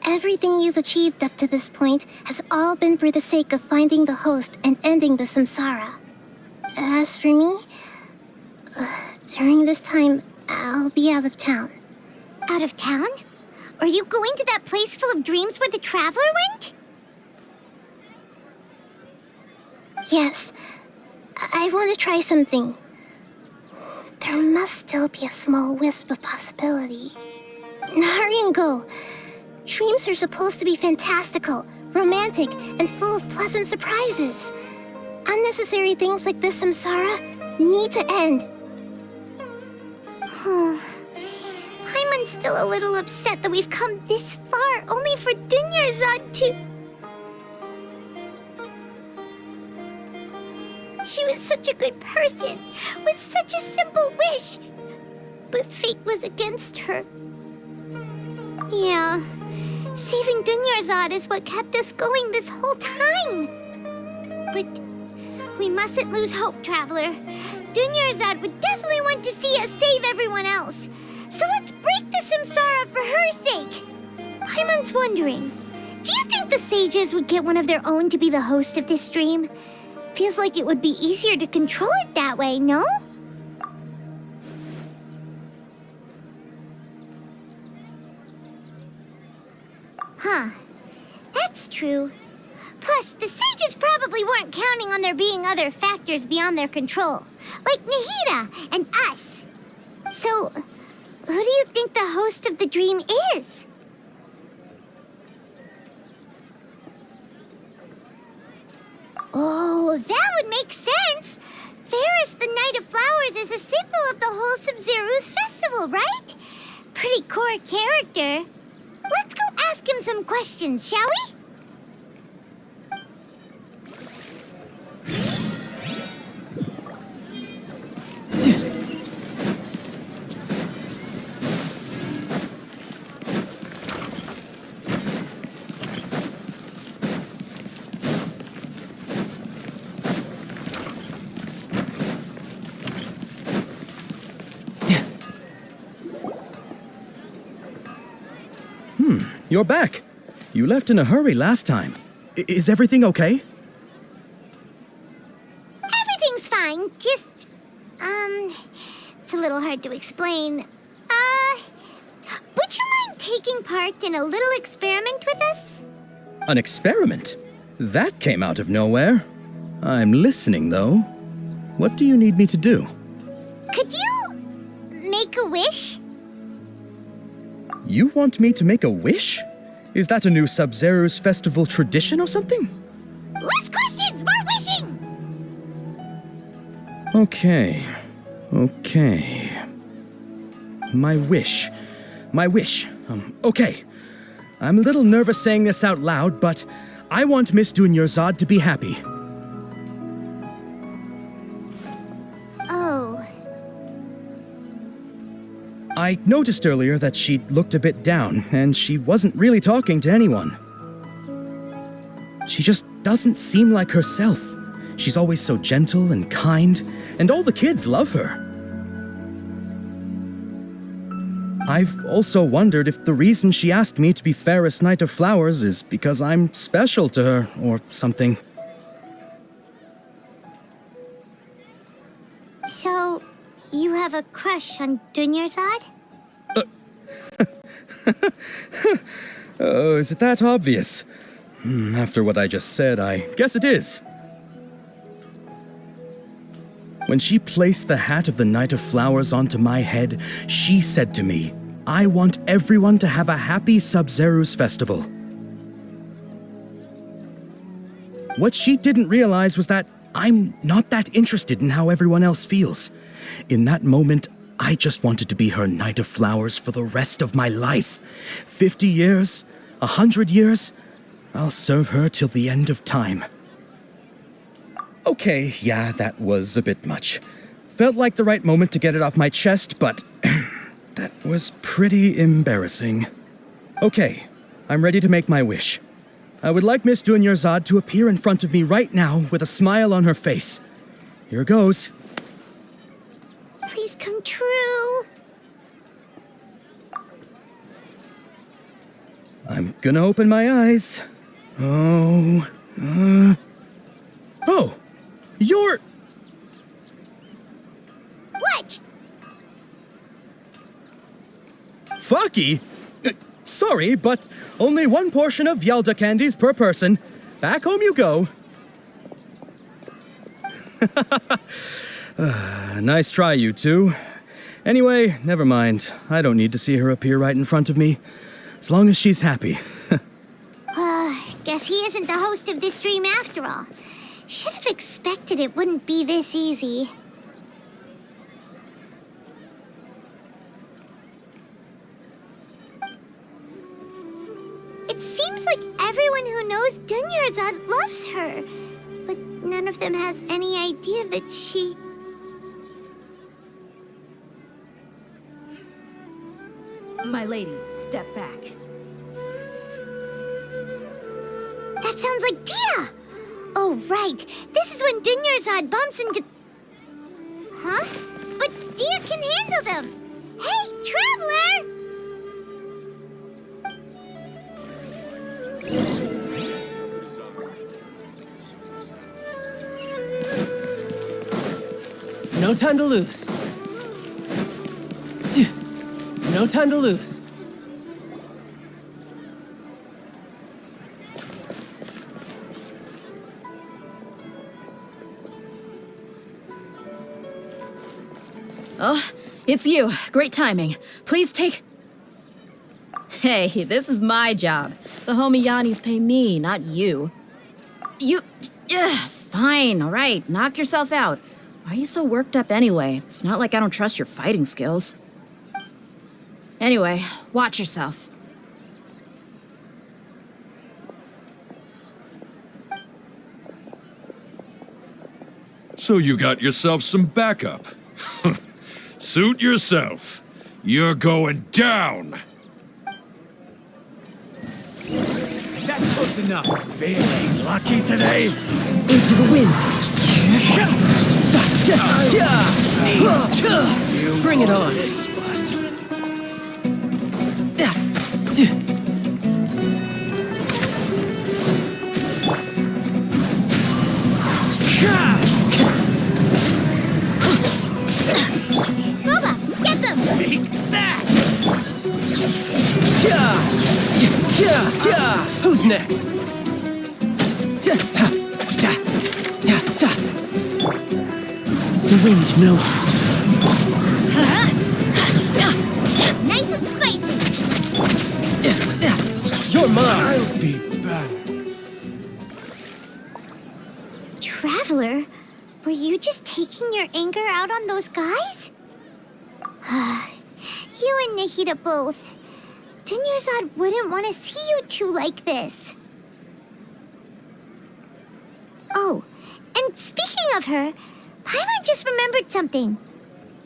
everything you've achieved up to this point has all been for the sake of finding the host and ending the samsara. As for me, during this time, I'll be out of town. Out of town? Are you going to that place full of dreams where the traveler went? Yes. I want to try something. There must still be a small wisp of possibility. Hurry and go. Dreams are supposed to be fantastical, romantic, and full of pleasant surprises. Unnecessary things like this samsara need to end. Paimon's still a little upset that we've come this far only for Dunyarzad to... She was such a good person, with such a simple wish. But fate was against her. Yeah, saving Dunyarzad is what kept us going this whole time. But we mustn't lose hope, Traveler. Dunyarzad would definitely want to see us save everyone else. So let's break the samsara for her sake. Paimon's wondering, do you think the sages would get one of their own to be the host of this dream? Feels like it would be easier to control it that way, no? Huh. That's true. Plus, the sages probably weren't counting on there being other factors beyond their control, like Nahida and us. So, who do you think the host of the dream is? Oh, that would make sense. Ferris, the Knight of Flowers, is a symbol of the whole Sub-Zero's festival, right? Pretty core character. Let's go ask him some questions, shall we? You're back. You left in a hurry last time. Is everything okay? Everything's fine. Just, it's a little hard to explain. Would you mind taking part in a little experiment with us? An experiment? That came out of nowhere. I'm listening, though. What do you need me to do? Could you make a wish? You want me to make a wish? Is that a new Sub-Zero's festival tradition or something? Less questions, more wishing! Okay. My wish. Okay. I'm a little nervous saying this out loud, but I want Miss Dunyarzad to be happy. Oh. I noticed earlier that she looked a bit down, and she wasn't really talking to anyone. She just doesn't seem like herself. She's always so gentle and kind, and all the kids love her. I've also wondered if the reason she asked me to be Fairest Knight of Flowers is because I'm special to her, or something. So, you have a crush on Dunyarzad? Oh, is it that obvious? After what I just said, I guess it is. When she placed the hat of the Knight of Flowers onto my head, she said to me, "I want everyone to have a happy Sub-Zero's festival." What she didn't realize was that I'm not that interested in how everyone else feels. In that moment, I just wanted to be her Knight of Flowers for the rest of my life. 50 years, 100 years, I'll serve her till the end of time. Okay, yeah, that was a bit much. Felt like the right moment to get it off my chest, but that was pretty embarrassing. Okay, I'm ready to make my wish. I would like Miss Dunyarzad to appear in front of me right now with a smile on her face. Here goes. Please come true. I'm gonna open my eyes. Oh, you're... What? Fucky? Sorry, but only one portion of Yalda candies per person. Back home you go. Nice try, you two. Anyway, never mind. I don't need to see her appear right in front of me. As long as she's happy. Guess he isn't the host of this stream after all. Should have expected it wouldn't be this easy. It seems like everyone who knows Dunyarzad loves her, but none of them has any idea that she... My lady, step back. That sounds like Dia! Oh, right. This is when Dunyarzad bumps into... Huh? But Dia can handle them! Hey, Traveler! No time to lose. No time to lose. Oh, it's you. Great timing. Please take... Hey, this is my job. The homie Yannis pay me, not you. You... Fine, all right. Knock yourself out. Why are you so worked up anyway? It's not like I don't trust your fighting skills. Anyway, watch yourself. So you got yourself some backup. Suit yourself. You're going down. That's close enough. Feeling lucky today? Into the wind. Bring it on. This one. Boba, get them! Take that! Who's next? The wind knows. Nice and spicy! Come on. I'll be back. Traveler, were you just taking your anger out on those guys? You and Nahida both. Dunyarzad wouldn't want to see you two like this. Oh, and speaking of her, Paimon just remembered something.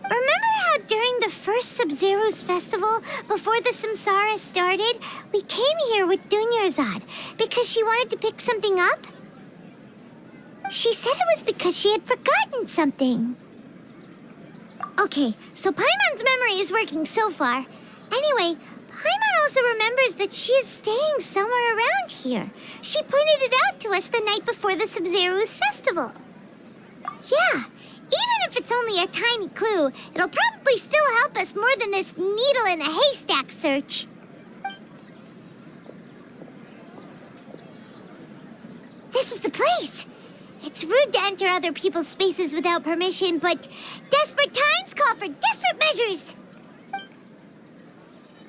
Remember how during the first Sub-Zero's festival, before the Samsara started, we came here with Dunyarzad because she wanted to pick something up? She said it was because she had forgotten something. Okay, so Paimon's memory is working so far. Anyway, Paimon also remembers that she is staying somewhere around here. She pointed it out to us the night before the Sub-Zero's festival. Yeah, even if it's only a tiny clue, it'll probably still help us more than this needle in a haystack search. This is the place. It's rude to enter other people's spaces without permission, but desperate times call for desperate measures.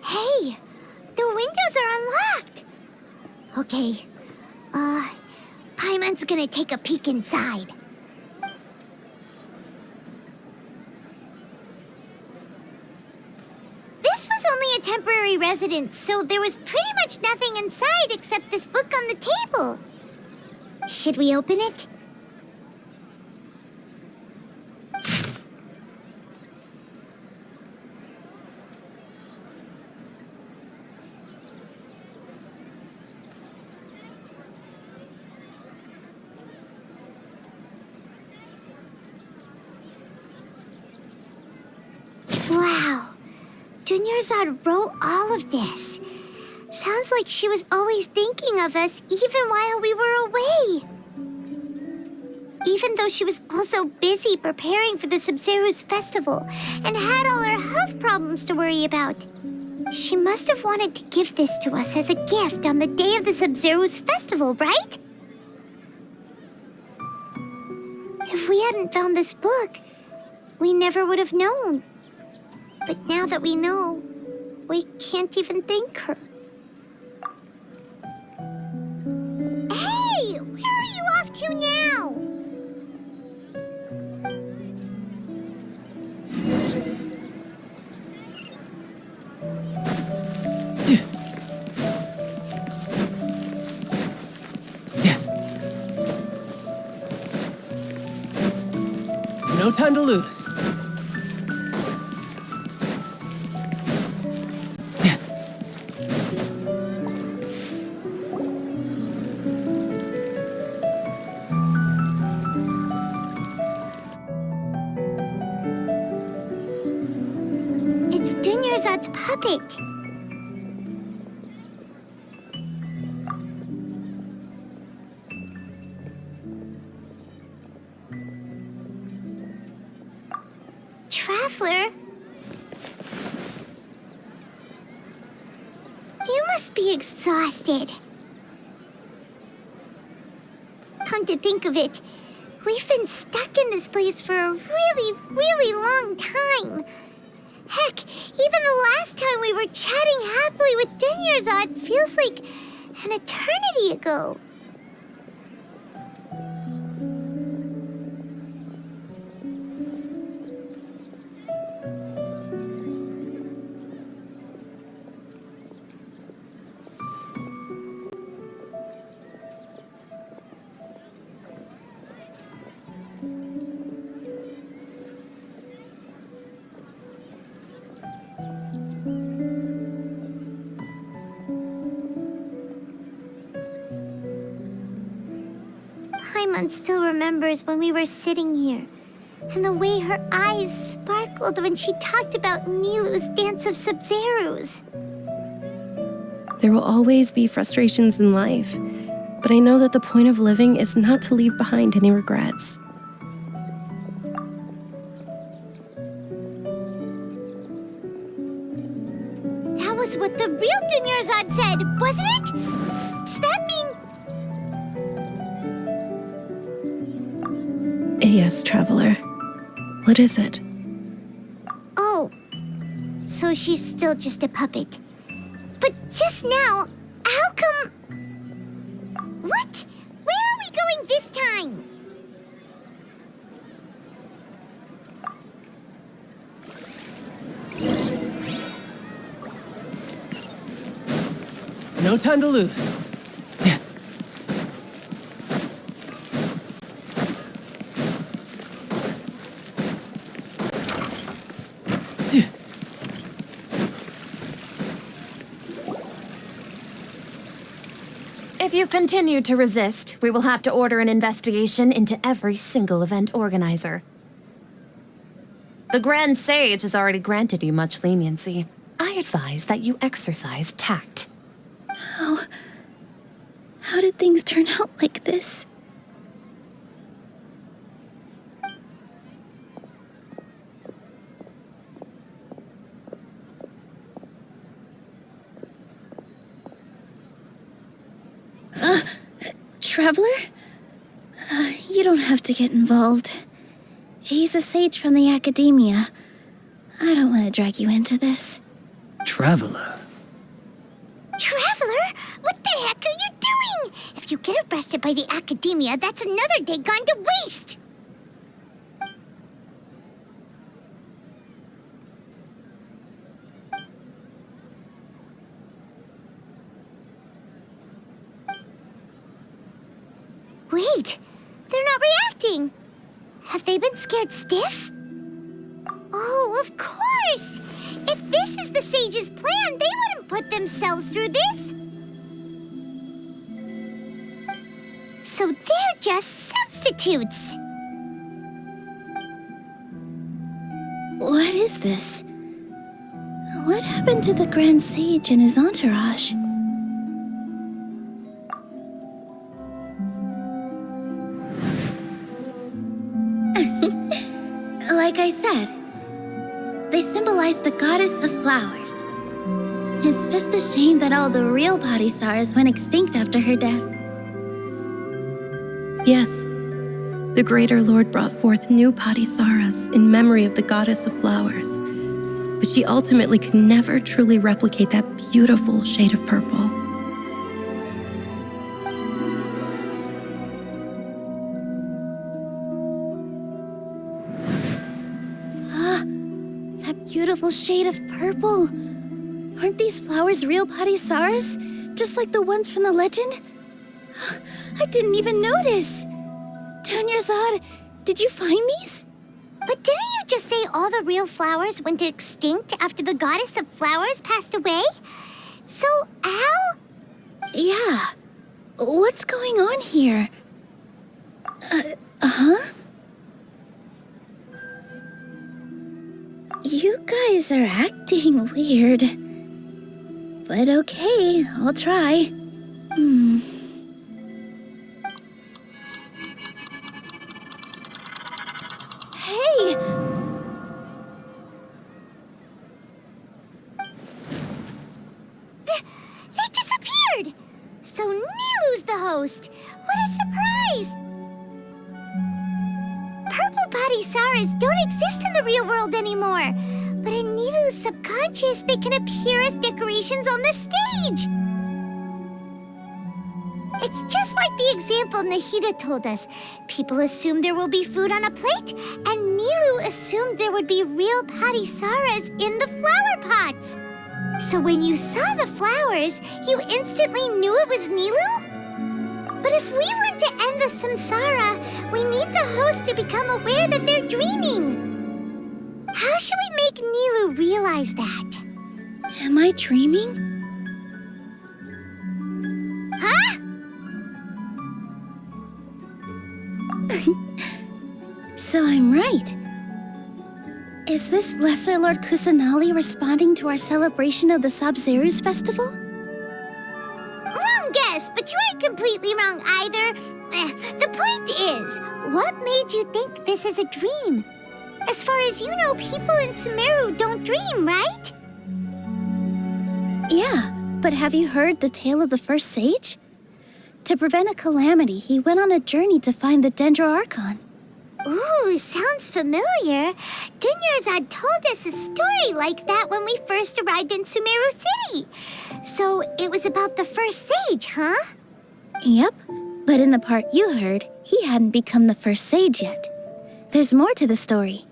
Hey, the windows are unlocked. Okay, Paimon's gonna take a peek inside. This was only a temporary residence, so there was pretty much nothing inside except this book on the table. Should we open it? Wow, Dunyarzad wrote all of this. Sounds like she was always thinking of us even while we were away. Even though she was also busy preparing for the Sub-Zero's festival and had all her health problems to worry about. She must have wanted to give this to us as a gift on the day of the Sub-Zero's festival, right? If we hadn't found this book, we never would have known. But now that we know, we can't even thank her. Hey! Where are you off to now? No time to lose. It's Dunyarzad's puppet. Traveler? You must be exhausted. Come to think of it, we've been stuck in this place for a really, really long time. Heck, even the last time we were chatting happily with Dunyarzad feels like an eternity ago. Paimon still remembers when we were sitting here, and the way her eyes sparkled when she talked about Nilu's Dance of Sub-Zeros. There will always be frustrations in life, but I know that the point of living is not to leave behind any regrets. That was what the real Dunyarzad said, wasn't it? Does that mean... Yes, Traveler. What is it? Oh, so she's still just a puppet. But just now, how come No time to lose. If you continue to resist, we will have to order an investigation into every single event organizer. The Grand Sage has already granted you much leniency. I advise that you exercise tact. How did things turn out like this? Traveler? You don't have to get involved. He's a sage from the academia. I don't want to drag you into this. Traveler? Traveler? What the heck are you doing? If you get arrested by the academia, that's another day gone to waste! Wait, they're not reacting. Have they been scared stiff? Oh, of course! If this is the sage's plan, they wouldn't put themselves through this. So they're just substitutes. What is this? What happened to the Grand Sage and his entourage? Like I said, they symbolize the goddess of flowers. It's just a shame that all the real Padisaras went extinct after her death. Yes, the Greater Lord brought forth new Padisaras in memory of the goddess of flowers, but she ultimately could never truly replicate that beautiful shade of purple. Beautiful shade of purple. Aren't these flowers real Padisaras? Just like the ones from the legend? I didn't even notice. Dunyarzad, did you find these? But didn't you just say all the real flowers went extinct after the goddess of flowers passed away? So, how? Yeah. What's going on here? Huh? You guys are acting weird. But okay, I'll try. Hey! They disappeared! So Nilu's the host! What a surprise! Purple Padisaras don't exist in the real world anymore. But in Nilu's subconscious, they can appear as decorations on the stage. It's just like the example Nahida told us. People assume there will be food on a plate, and Nilu assumed there would be real Padisaras in the flower pots. So when you saw the flowers, you instantly knew it was Nilu? But if we want to end the samsara, we need the host to become aware that they're dreaming. How should we make Nilu realize that? Am I dreaming? Huh? So I'm right. Is this Lesser Lord Kusanali responding to our celebration of the Sabzeruz festival? Wrong guess, but you aren't completely wrong either. The point is, what made you think this is a dream? As far as you know, people in Sumeru don't dream, right? Yeah, but have you heard the tale of the first sage? To prevent a calamity, he went on a journey to find the Dendro Archon. Ooh, sounds familiar. Dunyarzad told us a story like that when we first arrived in Sumeru City. So it was about the first sage, huh? Yep, but in the part you heard, he hadn't become the first sage yet. There's more to the story.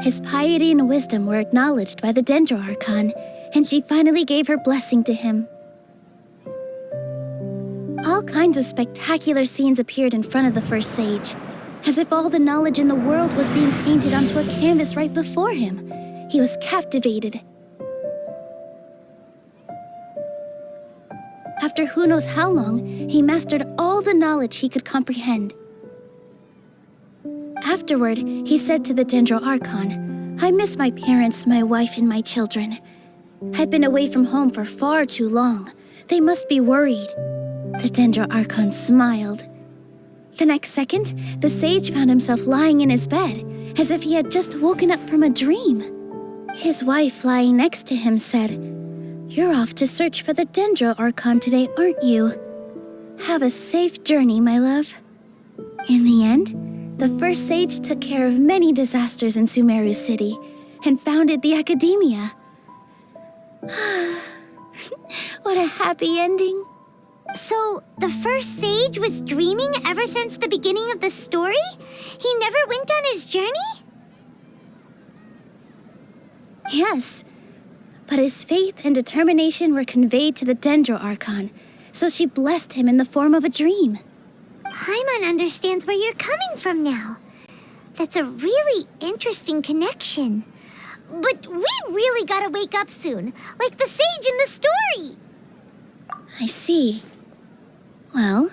His piety and wisdom were acknowledged by the Dendro Archon. and she finally gave her blessing to him. All kinds of spectacular scenes appeared in front of the first sage, as if all the knowledge in the world was being painted onto a canvas right before him. He was captivated. After who knows how long, he mastered all the knowledge he could comprehend. Afterward, he said to the Dendro Archon, "I miss my parents, my wife, and my children. I've been away from home for far too long. They must be worried." The Dendro Archon smiled. The next second, the sage found himself lying in his bed, as if he had just woken up from a dream. His wife, lying next to him, said, "You're off to search for the Dendro Archon today, aren't you? Have a safe journey, my love." In the end, the first sage took care of many disasters in Sumeru City and founded the Academia. What a happy ending. So, the first sage was dreaming ever since the beginning of the story? He never went on his journey? Yes, but his faith and determination were conveyed to the Dendro Archon, so she blessed him in the form of a dream. Paimon understands where you're coming from now. That's a really interesting connection. But we really gotta wake up soon, like the sage in the story. I see. Well,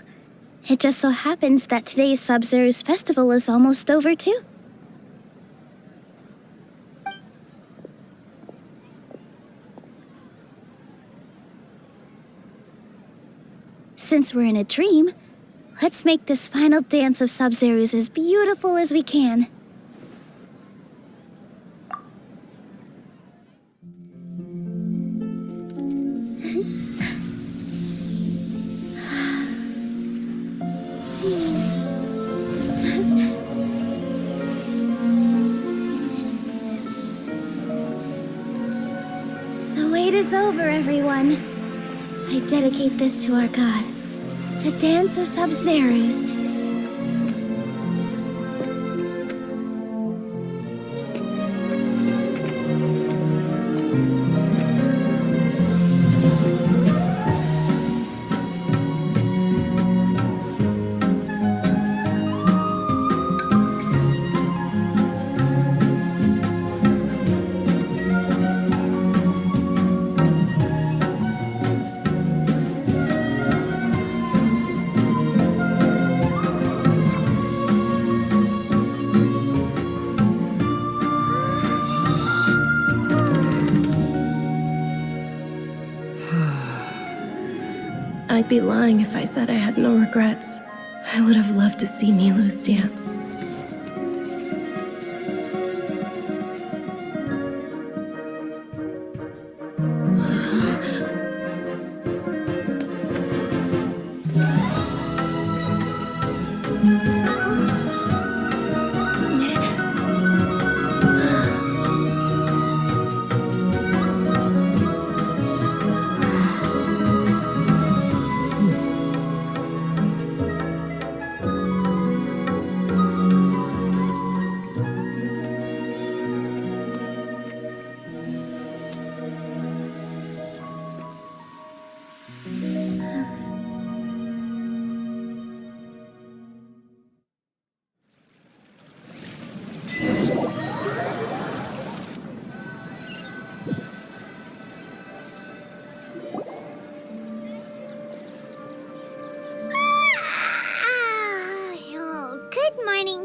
it just so happens that today's Sub-Zero's festival is almost over too. Since we're in a dream, let's make this final dance of Sub-Zero's as beautiful as we can. The wait is over, everyone. I dedicate this to our god, the dance of Sub-Zero's. I'd be lying if I said I had no regrets. I would have loved to see Milu's dance.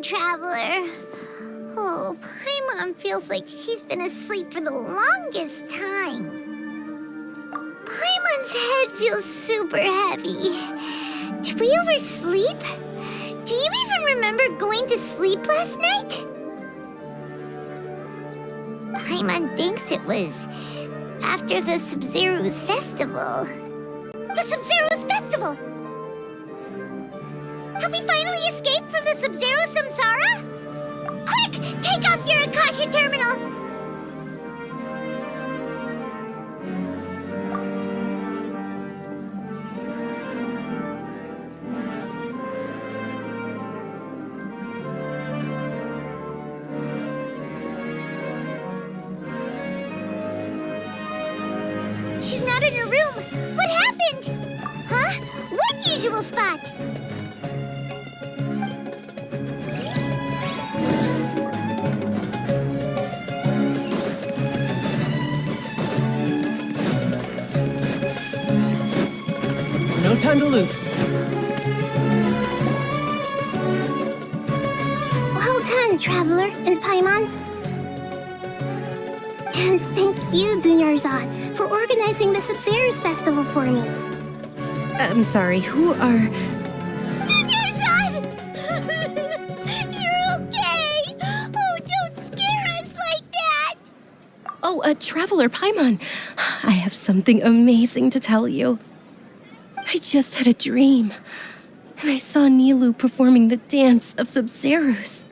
Traveler. Oh, Paimon feels like she's been asleep for the longest time. Paimon's head feels super heavy. Did we oversleep? Do you even remember going to sleep last night? Paimon thinks it was after the Sub-Zero's festival. The Sub-Zero's festival! Have we finally escaped from the Sub-Zero Samsara? Quick! Take off your Akasha terminal! usual spot. No time to lose. Well done, Traveler and Paimon. And thank you, Dunyarzad, for organizing the Sub-Zero's festival for me. I'm sorry, who are... Dunyarzad! You're okay! Oh, don't scare us like that! Oh, Traveler Paimon. I have something amazing to tell you. I just had a dream, and I saw Nilou performing the dance of Sub-Zero's.